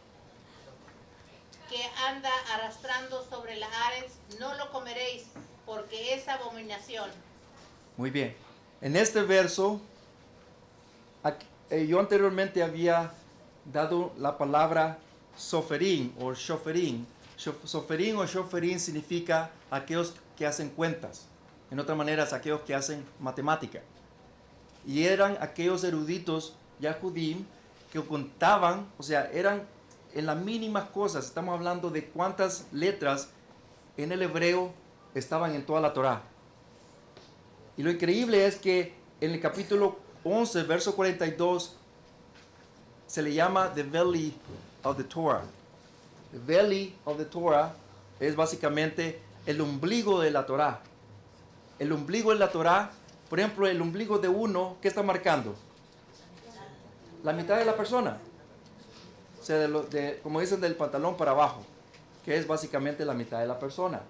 que anda arrastrando sobre las ares, no lo comeréis, porque es abominación. Muy bien. En este verso, yo anteriormente había dado la palabra soferín o shoferín. Soferín o shoferín significa aquellos que hacen cuentas. En otras maneras, aquellos que hacen matemática. Y eran aquellos eruditos yahudim que contaban, o sea, eran en las mínimas cosas. Estamos hablando de cuántas letras en el hebreo estaban en toda la Torá. Y lo increíble es que en el capítulo 11, verso 42, se le llama the belly of the Torah. The belly of the Torah es básicamente el ombligo de la Torá. El ombligo de la Torá, por ejemplo, el ombligo de uno, ¿qué está marcando? La mitad de la persona. O sea, como dicen, del pantalón para abajo, que es básicamente la mitad de la persona.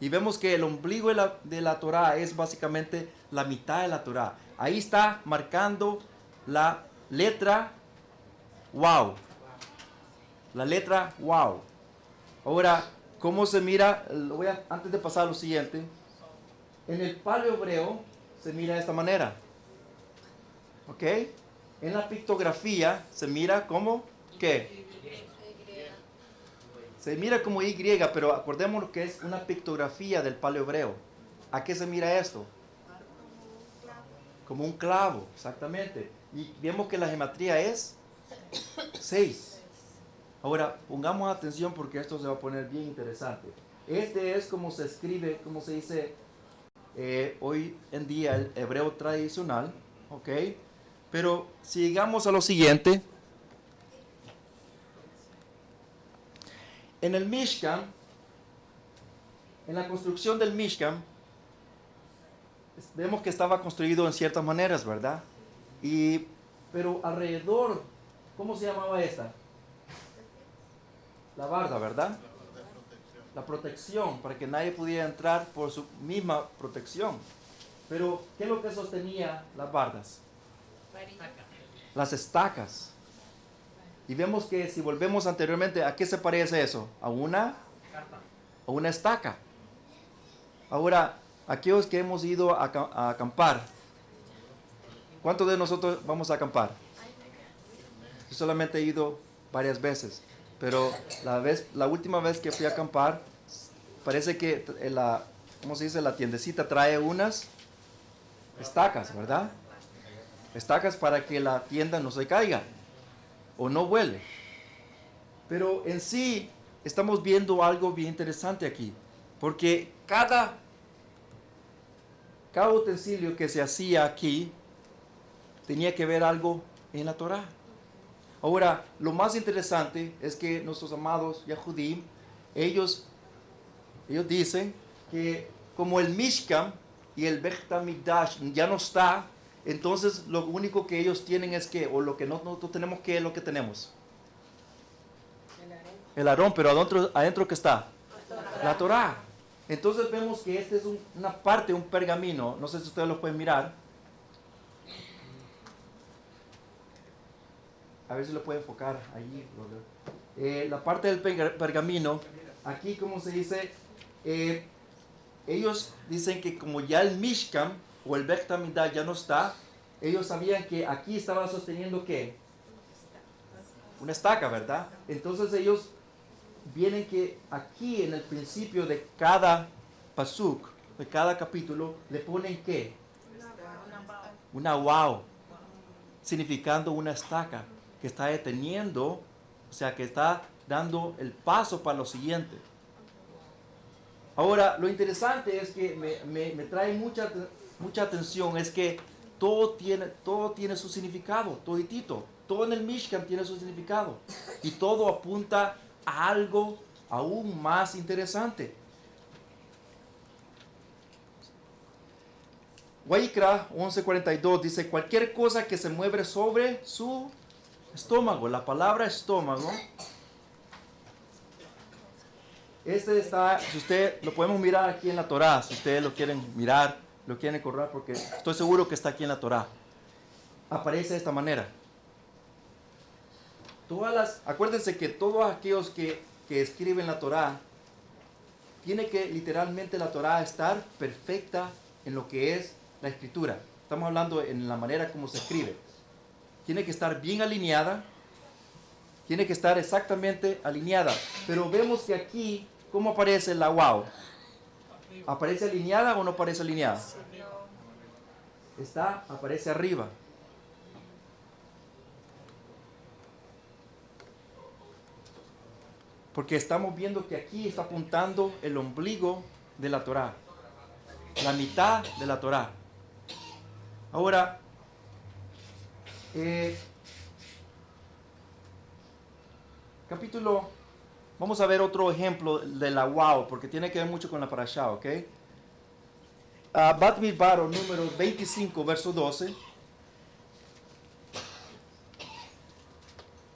Y vemos que el ombligo de la Torá es básicamente la mitad de la Torá. Ahí está marcando la letra wow. La letra wow. Ahora, ¿cómo se mira? Antes de pasar a lo siguiente, en el paleo hebreo se mira de esta manera. ¿Ok? En la pictografía se mira como ¿qué? Se mira como Y, pero acordémonos que es una pictografía del paleo hebreo. ¿A qué se mira esto? Como un clavo, exactamente. Y vemos que la geometría es 6. Ahora, pongamos atención porque esto se va a poner bien interesante. Este es como se escribe, como se dice hoy en día el hebreo tradicional, ¿ok? Pero si llegamos a lo siguiente, en el Mishkan, en la construcción del Mishkan, vemos que estaba construido en ciertas maneras, ¿verdad? Pero alrededor, ¿cómo se llamaba esta? La barda, ¿verdad? La protección, para que nadie pudiera entrar por su misma protección. Pero, ¿qué es lo que sostenía las bardas? Las estacas. Y vemos que si volvemos anteriormente, ¿a qué se parece eso? A una estaca. Ahora, aquellos que hemos ido a acampar, ¿cuántos de nosotros vamos a acampar? Yo solamente he ido varias veces, pero la última vez que fui a acampar, parece que ¿cómo se dice? La tiendecita trae unas estacas, ¿verdad? Estacas para que la tienda no se caiga o no vuele. Pero en sí estamos viendo algo bien interesante aquí, porque cada utensilio que se hacía aquí tenía que ver algo en la Torá. Ahora, lo más interesante es que nuestros amados Yahudim, ellos dicen que como el Mishkan y el Beit HaMikdash ya no está, entonces lo único que ellos tienen es que, o lo que nosotros tenemos, ¿qué es lo que tenemos? El Aarón, pero adentro ¿qué está? La Torá. Entonces vemos que este es una parte, un pergamino, no sé si ustedes lo pueden mirar. a ver si lo puede enfocar ahí, brother. La parte del pergamino, aquí como se dice, ellos dicen que como ya el Mishkan o el Bet Hamidah ya no está, ellos sabían que aquí estaba sosteniendo ¿qué? Una estaca, ¿verdad? Entonces ellos vienen que aquí en el principio de cada pasuk, de cada capítulo, le ponen ¿qué? Una wow, significando una estaca que está deteniendo, o sea, que está dando el paso para lo siguiente. Ahora, lo interesante es que me trae mucha atención, es que todo tiene su significado, toditito. Todo en el Mishkan tiene su significado. Y todo apunta a algo aún más interesante. Waikra 11:42 dice, cualquier cosa que se mueve sobre su estómago. La palabra estómago, está, si usted lo podemos mirar aquí en la Torá, si ustedes lo quieren mirar, lo quieren correr, porque estoy seguro que está aquí en la Torá. Aparece de esta manera. Acuérdense que todos aquellos que escriben la Torá, tiene que literalmente la Torá estar perfecta en lo que es la escritura. Estamos hablando en la manera como se escribe. Tiene que estar bien alineada, tiene que estar exactamente alineada. Pero vemos que aquí, ¿cómo aparece la wow? ¿Aparece alineada o no aparece alineada? Aparece arriba. Porque estamos viendo que aquí está apuntando el ombligo de la Torá. La mitad de la Torá. Ahora, vamos a ver otro ejemplo de la wow, porque tiene que ver mucho con la parashá, ¿ok? Bat Midbar, número 25, verso 12.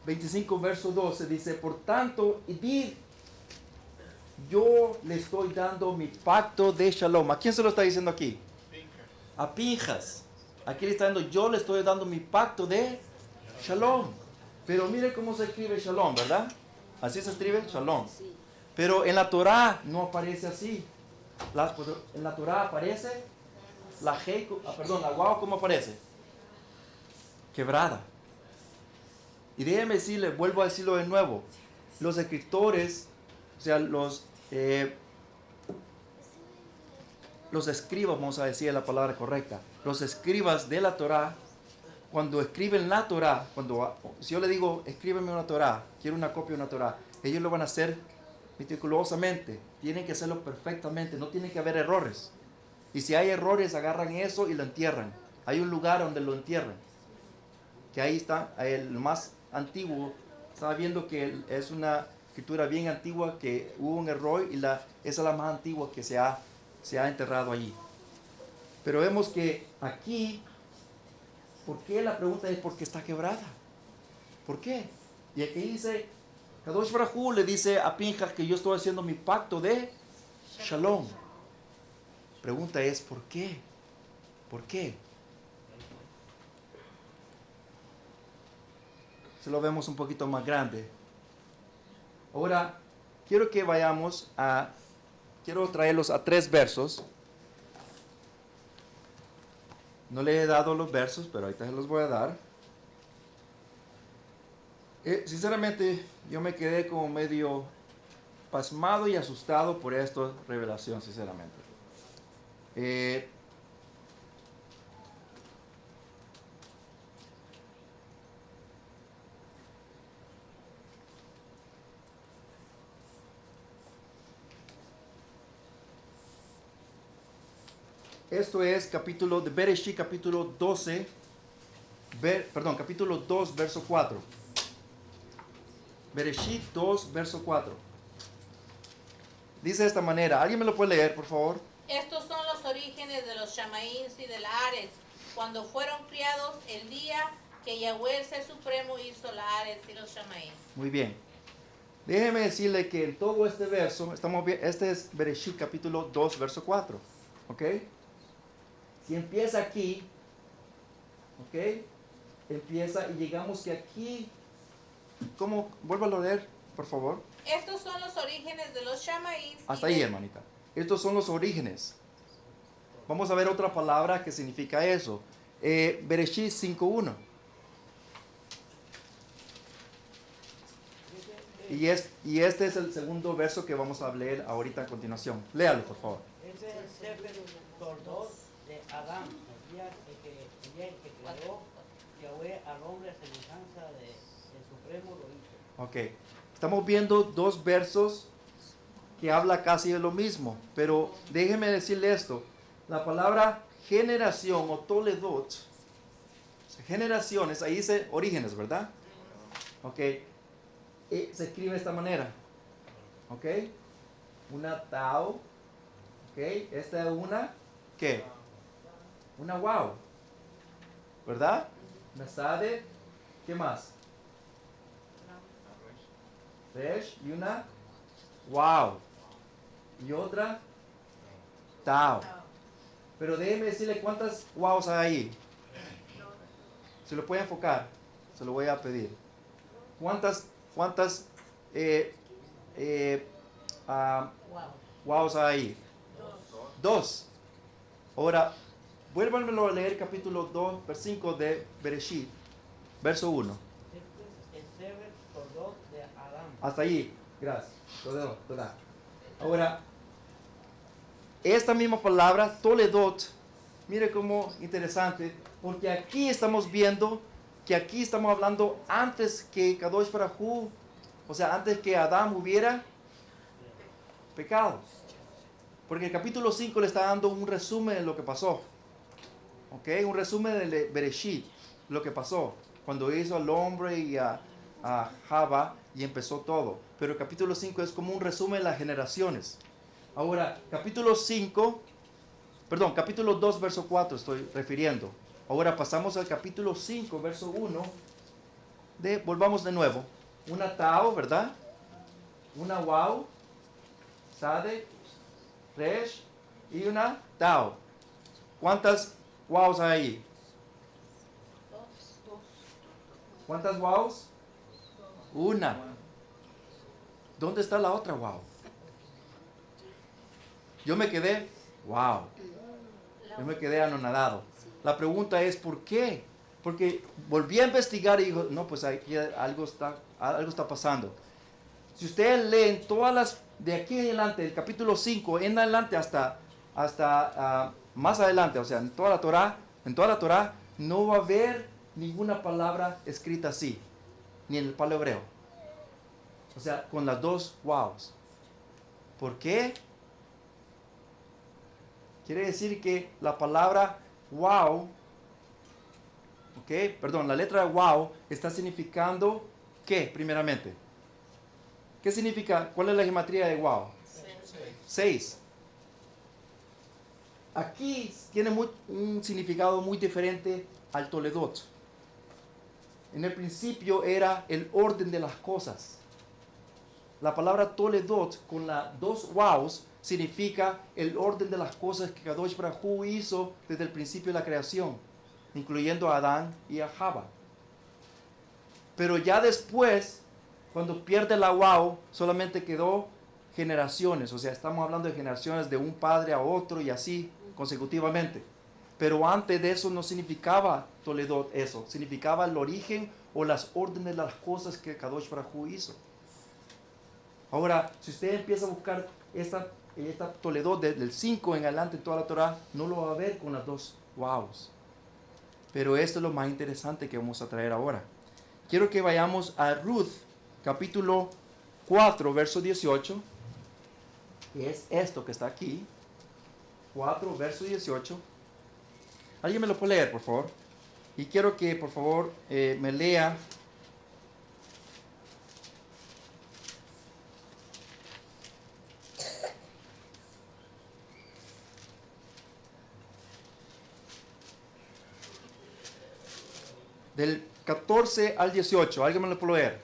25, verso 12 dice, por tanto, id, yo le estoy dando mi pacto de shalom. ¿A quién se lo está diciendo aquí? A Pinjas. Aquí le está diciendo, yo le estoy dando mi pacto de shalom. Pero mire cómo se escribe shalom, ¿verdad? Así se escribe shalom. Pero en la Torá no aparece así. En la Torá aparece la wow, ¿cómo aparece? Quebrada. Y déjeme decirle, vuelvo a decirlo de nuevo, los escritores, o sea, los escribas, vamos a decir la palabra correcta, los escribas de la Torá, cuando escriben la Torá, si yo le digo, escríbeme una Torá, quiero una copia de una Torá, ellos lo van a hacer meticulosamente, tienen que hacerlo perfectamente, no tiene que haber errores. Y si hay errores, agarran eso y lo entierran. Hay un lugar donde lo entierran, que ahí está, el más antiguo, estaba viendo que es una escritura bien antigua, que hubo un error y esa es la más antigua que se ha enterrado allí. Pero vemos que aquí, ¿por qué? La pregunta es ¿por qué está quebrada? ¿Por qué? Y aquí dice, Kadosh Baruj Hu le dice a Pinjas que yo estoy haciendo mi pacto de shalom. Pregunta es ¿por qué? ¿Por qué? Se lo vemos un poquito más grande. Ahora, quiero traerlos a 3 versos. No le he dado los versos, pero ahorita se los voy a dar. Sinceramente, yo me quedé como medio pasmado y asustado por esta revelación, sinceramente. Esto es capítulo de Bereshit, capítulo 12, capítulo 2, verso 4. Bereshit 2, verso 4. Dice de esta manera, ¿alguien me lo puede leer, por favor? Estos son los orígenes de los Shamaíns y de la Ares, cuando fueron criados el día que Yahweh el Ser Supremo hizo la Ares y los Shamaín. Muy bien. Déjeme decirle que en todo este verso, este es Bereshit capítulo 2, verso 4. ¿Ok? Si empieza aquí, ¿ok? Empieza y llegamos que aquí ¿Cómo? Vuélvalo a leer, por favor. Estos son los orígenes de los Shamaín. Hasta ahí, hermanita. Estos son los orígenes. Vamos a ver otra palabra que significa eso. Bereshit 5.1. Y este es el segundo verso que vamos a leer ahorita a continuación. Léalo, por favor. Ese es el Sefer Toldot de Adán, el día en que creó Yahweh al hombre a semejanza del Supremo lo hizo. Ok. Estamos viendo dos versos que habla casi de lo mismo. Pero déjeme decirle esto. La palabra generación o toledot, generaciones, ahí dice orígenes, ¿verdad? Ok. Se escribe de esta manera. ¿Ok? Una tau. ¿Ok? Esta es una, ¿qué? Una wow. ¿Verdad? Una sade. ¿Qué más? Resh y una wow. Y otra tau. Pero déjeme decirle cuántas wows hay ahí. Se lo puede enfocar. Se lo voy a pedir. ¿Cuántas wows hay ahí? Dos. Ahora, vuélvanmelo a leer capítulo 2, versículo 5 de Bereshit, verso 1. Este es el Sefer Toldot de Adán. Hasta allí. Gracias. Toda. Ahora, esta misma palabra, toledot, mire cómo interesante, porque aquí estamos viendo que aquí estamos hablando antes que Kadosh Baruj, o sea, antes que Adán hubiera pecado. Porque el capítulo 5 le está dando un resumen de lo que pasó. ¿Ok? Un resumen de Bereshit, lo que pasó. Cuando hizo al hombre y a Java y empezó todo. Pero el capítulo 5 es como un resumen de las generaciones. Ahora, capítulo 2, verso 4 estoy refiriendo. Ahora pasamos al capítulo 5, verso 1. Volvamos de nuevo. Una Tao, ¿verdad? Una Wow, Sade, Resh y una Tao. ¿Cuántas Wows hay ahí? ¿Cuántas Wows? Una. ¿Dónde está la otra Wow? Yo me quedé, wow. Yo me quedé anonadado. La pregunta es, ¿por qué? Porque volví a investigar y digo, no, pues aquí algo está pasando. Si ustedes leen todas las, de aquí en adelante, del capítulo 5 en adelante hasta más adelante, o sea, en toda la Torá, no va a haber ninguna palabra escrita así, ni en el paleo hebreo. O sea, con las dos wows. ¿Por qué? Quiere decir que la palabra wow, la letra wow está significando ¿qué primeramente? ¿Qué significa? ¿Cuál es la gematría de wow? 6. Aquí tiene un significado muy diferente al toledot. En el principio era el orden de las cosas. La palabra toledot con las dos wows significa el orden de las cosas que Kadosh Baruj hizo desde el principio de la creación, incluyendo a Adán y a Java. Pero ya después, cuando pierde la wow, solamente quedó generaciones. O sea, estamos hablando de generaciones de un padre a otro y así consecutivamente. Pero antes de eso no significaba toledot eso. Significaba el origen o las órdenes de las cosas que Kadosh Baruj hizo. Ahora, si usted empieza a buscar esta toledot del 5 en adelante en toda la Torah, no lo va a ver con las dos wows. Pero esto es lo más interesante que vamos a traer ahora. Quiero que vayamos a Ruth, capítulo 4, verso 18. Que es esto que está aquí. 4, verso 18. ¿Alguien me lo puede leer, por favor? Y quiero que, por favor, me lea del 14 al 18. ¿Alguien me lo puede leer?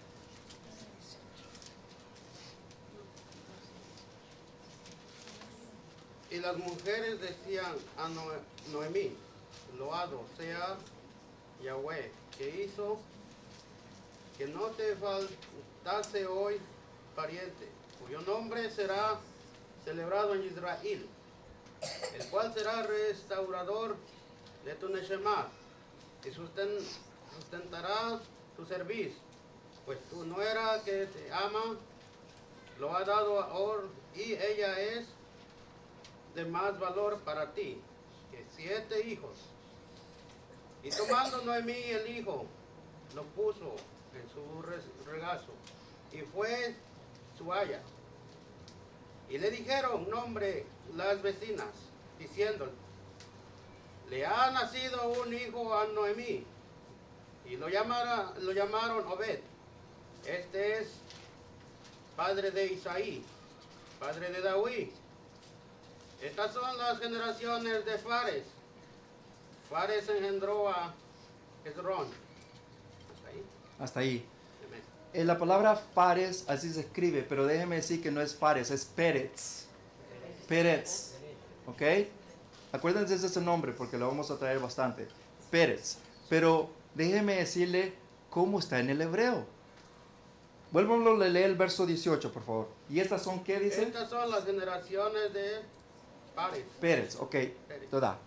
Y las mujeres decían a Noemí, loado sea Yahweh, que que no te faltase hoy pariente, cuyo nombre será celebrado en Israel, el cual será restaurador de tu Neshama y sustentará tu servicio, pues tu nuera que te ama lo ha dado a Or y ella es de más valor para ti que 7 hijos. Y tomando Noemí el hijo, lo puso en su regazo y fue su haya. Y le dijeron nombre las vecinas, diciendo, le ha nacido un hijo a Noemí, y lo llamaron Obed. Este es padre de Isaí, padre de David. Estas son las generaciones de Fares. Fares engendró a Hezrón. ¿Hasta ahí? Hasta ahí. Amén. La palabra Fares así se escribe, pero déjeme decir que no es Fares, es Pérez. Pérez. ¿Ok? Acuérdense de ese nombre porque lo vamos a traer bastante. Pérez. Pero déjeme decirle cómo está en el hebreo. Vuélvanlo a leer el verso 18, por favor. ¿Y estas son qué dice? Estas son las generaciones de Fares. Pérez, ok. Toda.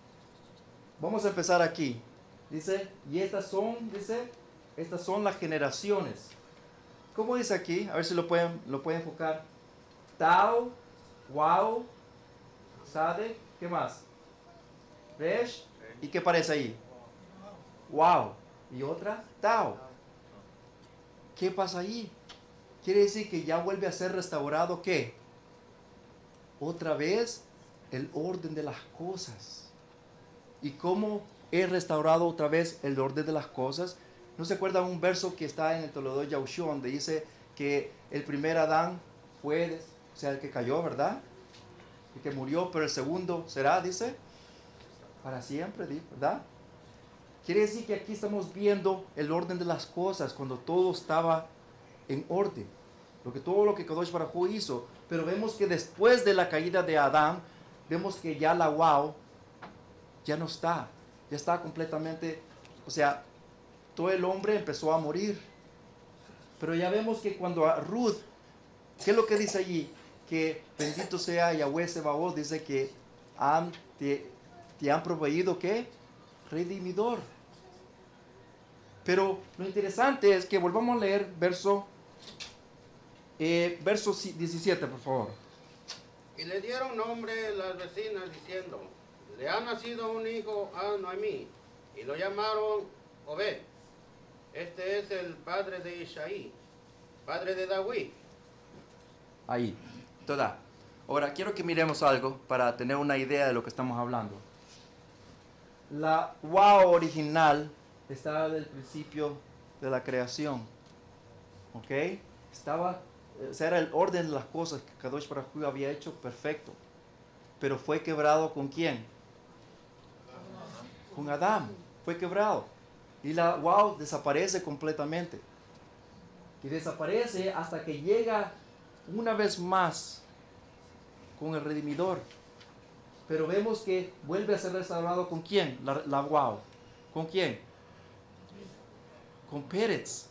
Vamos a empezar aquí. Dice, y estas son las generaciones. ¿Cómo dice aquí? A ver si lo pueden enfocar. Tau, Wow, Sade, ¿qué más? Resh, ¿y qué parece ahí? Wow, y otra, Tau. ¿Qué pasa ahí? Quiere decir que ya vuelve a ser restaurado, ¿qué? Otra vez el orden de las cosas. ¿Y cómo es restaurado otra vez el orden de las cosas? ¿No se acuerdan un verso que está en el Toledo Yahushua donde dice que el primer Adán fue, o sea, el que cayó, ¿verdad? El que murió, pero el segundo será, dice, para siempre, ¿verdad? Quiere decir que aquí estamos viendo el orden de las cosas cuando todo estaba en orden. Todo lo que Kadosh Baruj Hu hizo. Pero vemos que después de la caída de Adán, vemos que ya la wow ya no está. Ya está completamente, o sea, todo el hombre empezó a morir. Pero ya vemos que cuando a Ruth, ¿qué es lo que dice allí? Que bendito sea Yahweh Sebaot, dice que te han proveído, ¿qué? Redimidor. Pero lo interesante es que volvamos a leer verso 17, por favor. Y le dieron nombre las vecinas diciendo, le ha nacido un hijo a Noemí, y lo llamaron Obed. Este es el padre de Isaí, padre de David. Ahí, toda. Ahora quiero que miremos algo para tener una idea de lo que estamos hablando. La wow original estaba del principio de la creación. ¿Ok? Era el orden de las cosas que Kadosh Baruj Hu había hecho perfecto. Pero fue quebrado ¿con quién? Con Adán. Fue quebrado. Y la wow desaparece completamente. Y desaparece hasta que llega una vez más con el Redimidor. Pero vemos que vuelve a ser restaurado ¿con quién? La wow. ¿Con quién? Con Pérez.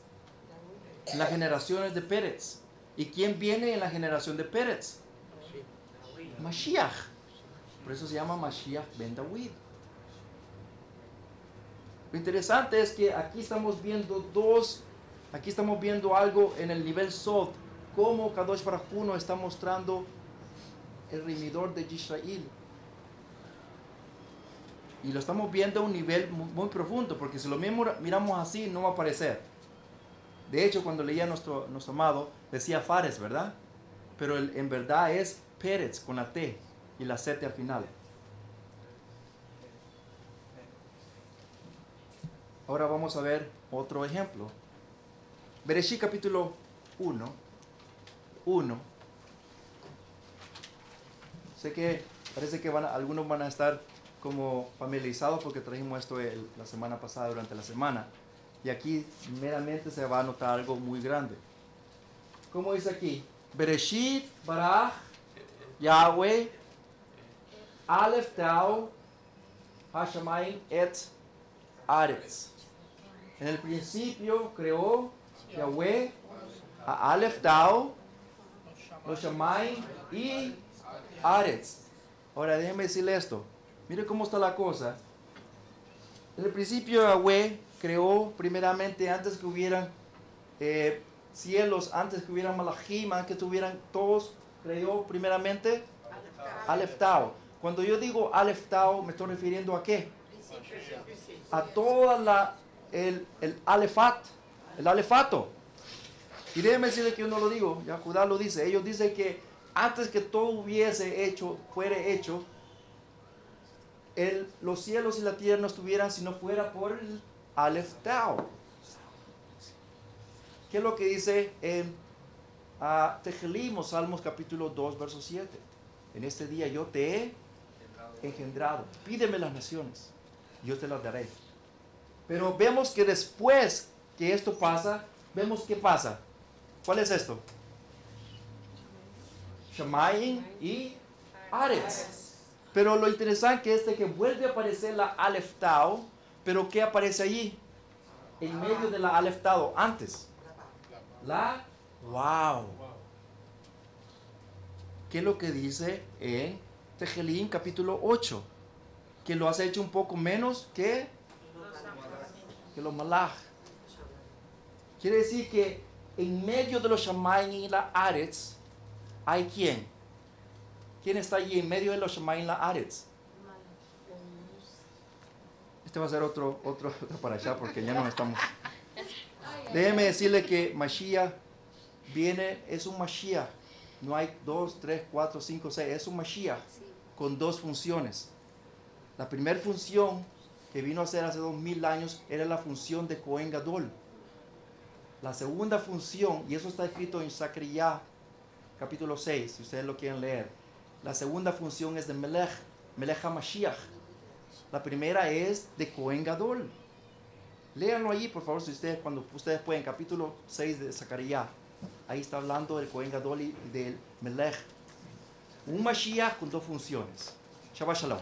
En las generaciones de Pérez. ¿Y quién viene en la generación de Pérez? Mashiach. Por eso se llama Mashiach ben David. Lo interesante es que aquí estamos viendo algo en el nivel Sod, cómo Kadosh Baruj Hu nos está mostrando el redimidor de Israel. Y lo estamos viendo a un nivel muy profundo, porque si lo miramos así no va a aparecer. De hecho, cuando leía nuestro amado, decía Fares, ¿verdad? Pero en verdad es Pérez con la T y la Z al final. Ahora vamos a ver otro ejemplo. Bereshit capítulo 1. Sé que parece que algunos van a estar como familiarizados porque trajimos esto la semana pasada, durante la semana. Y aquí meramente se va a notar algo muy grande. ¿Cómo dice aquí? Bereshit barach Yahweh Aleph Tau Hashamayim et Aretz. En el principio creó Yahweh, a Aleph Tau, los Shamayim y Aretz. Ahora déjenme decirle esto. Mire cómo está la cosa. En el principio Yahweh creó primeramente, antes que hubieran cielos, antes que hubieran malachim, antes que tuvieran todos, creó primeramente Aleph Tau. Cuando yo digo Aleph Tau, me estoy refiriendo a qué? A toda el Alefat, el Alefato. Y déjenme decirle que yo no lo digo, ya Judá lo dice. Ellos dicen que antes que todo fuera hecho, los cielos y la tierra no estuvieran si no fuera por el Aleph Tau. ¿Qué es lo que dice en Tejelim, o Salmos capítulo 2, verso 7? En este día yo te he engendrado. Pídeme las naciones, yo te las daré. Pero vemos que después que esto pasa, vemos qué pasa. ¿Cuál es esto? Shamayim y Aretz. Pero lo interesante es de que vuelve a aparecer la Aleph Tau, pero ¿qué aparece allí? En medio de la Aleph Tau, antes. Wow. ¿Qué es lo que dice en Tejelim capítulo 8? Que lo has hecho un poco menos que los malach. Quiere decir que en medio de los Shamayim y la Aretz hay ¿quién? ¿Quién está allí en medio de los Shamayim y la Aretz? Este va a ser otro para allá porque ya no estamos. Déjeme decirle que Mashiach viene, es un Mashiach. No hay 2, 3, 4, 5, 6. Es un Mashiach con dos funciones. La primera función que vino a hacer hace 2000 años era la función de Cohen Gadol. La segunda función, y eso está escrito en Zacarías capítulo 6, si ustedes lo quieren leer. La segunda función es de Melech HaMashiach. La primera es de Cohen Gadol. Léanlo allí, por favor, cuando ustedes pueden, capítulo 6 de Zacarías. Ahí está hablando del Cohen Gadol y del Melech. Un Mashiach con dos funciones. Shabbat Shalom.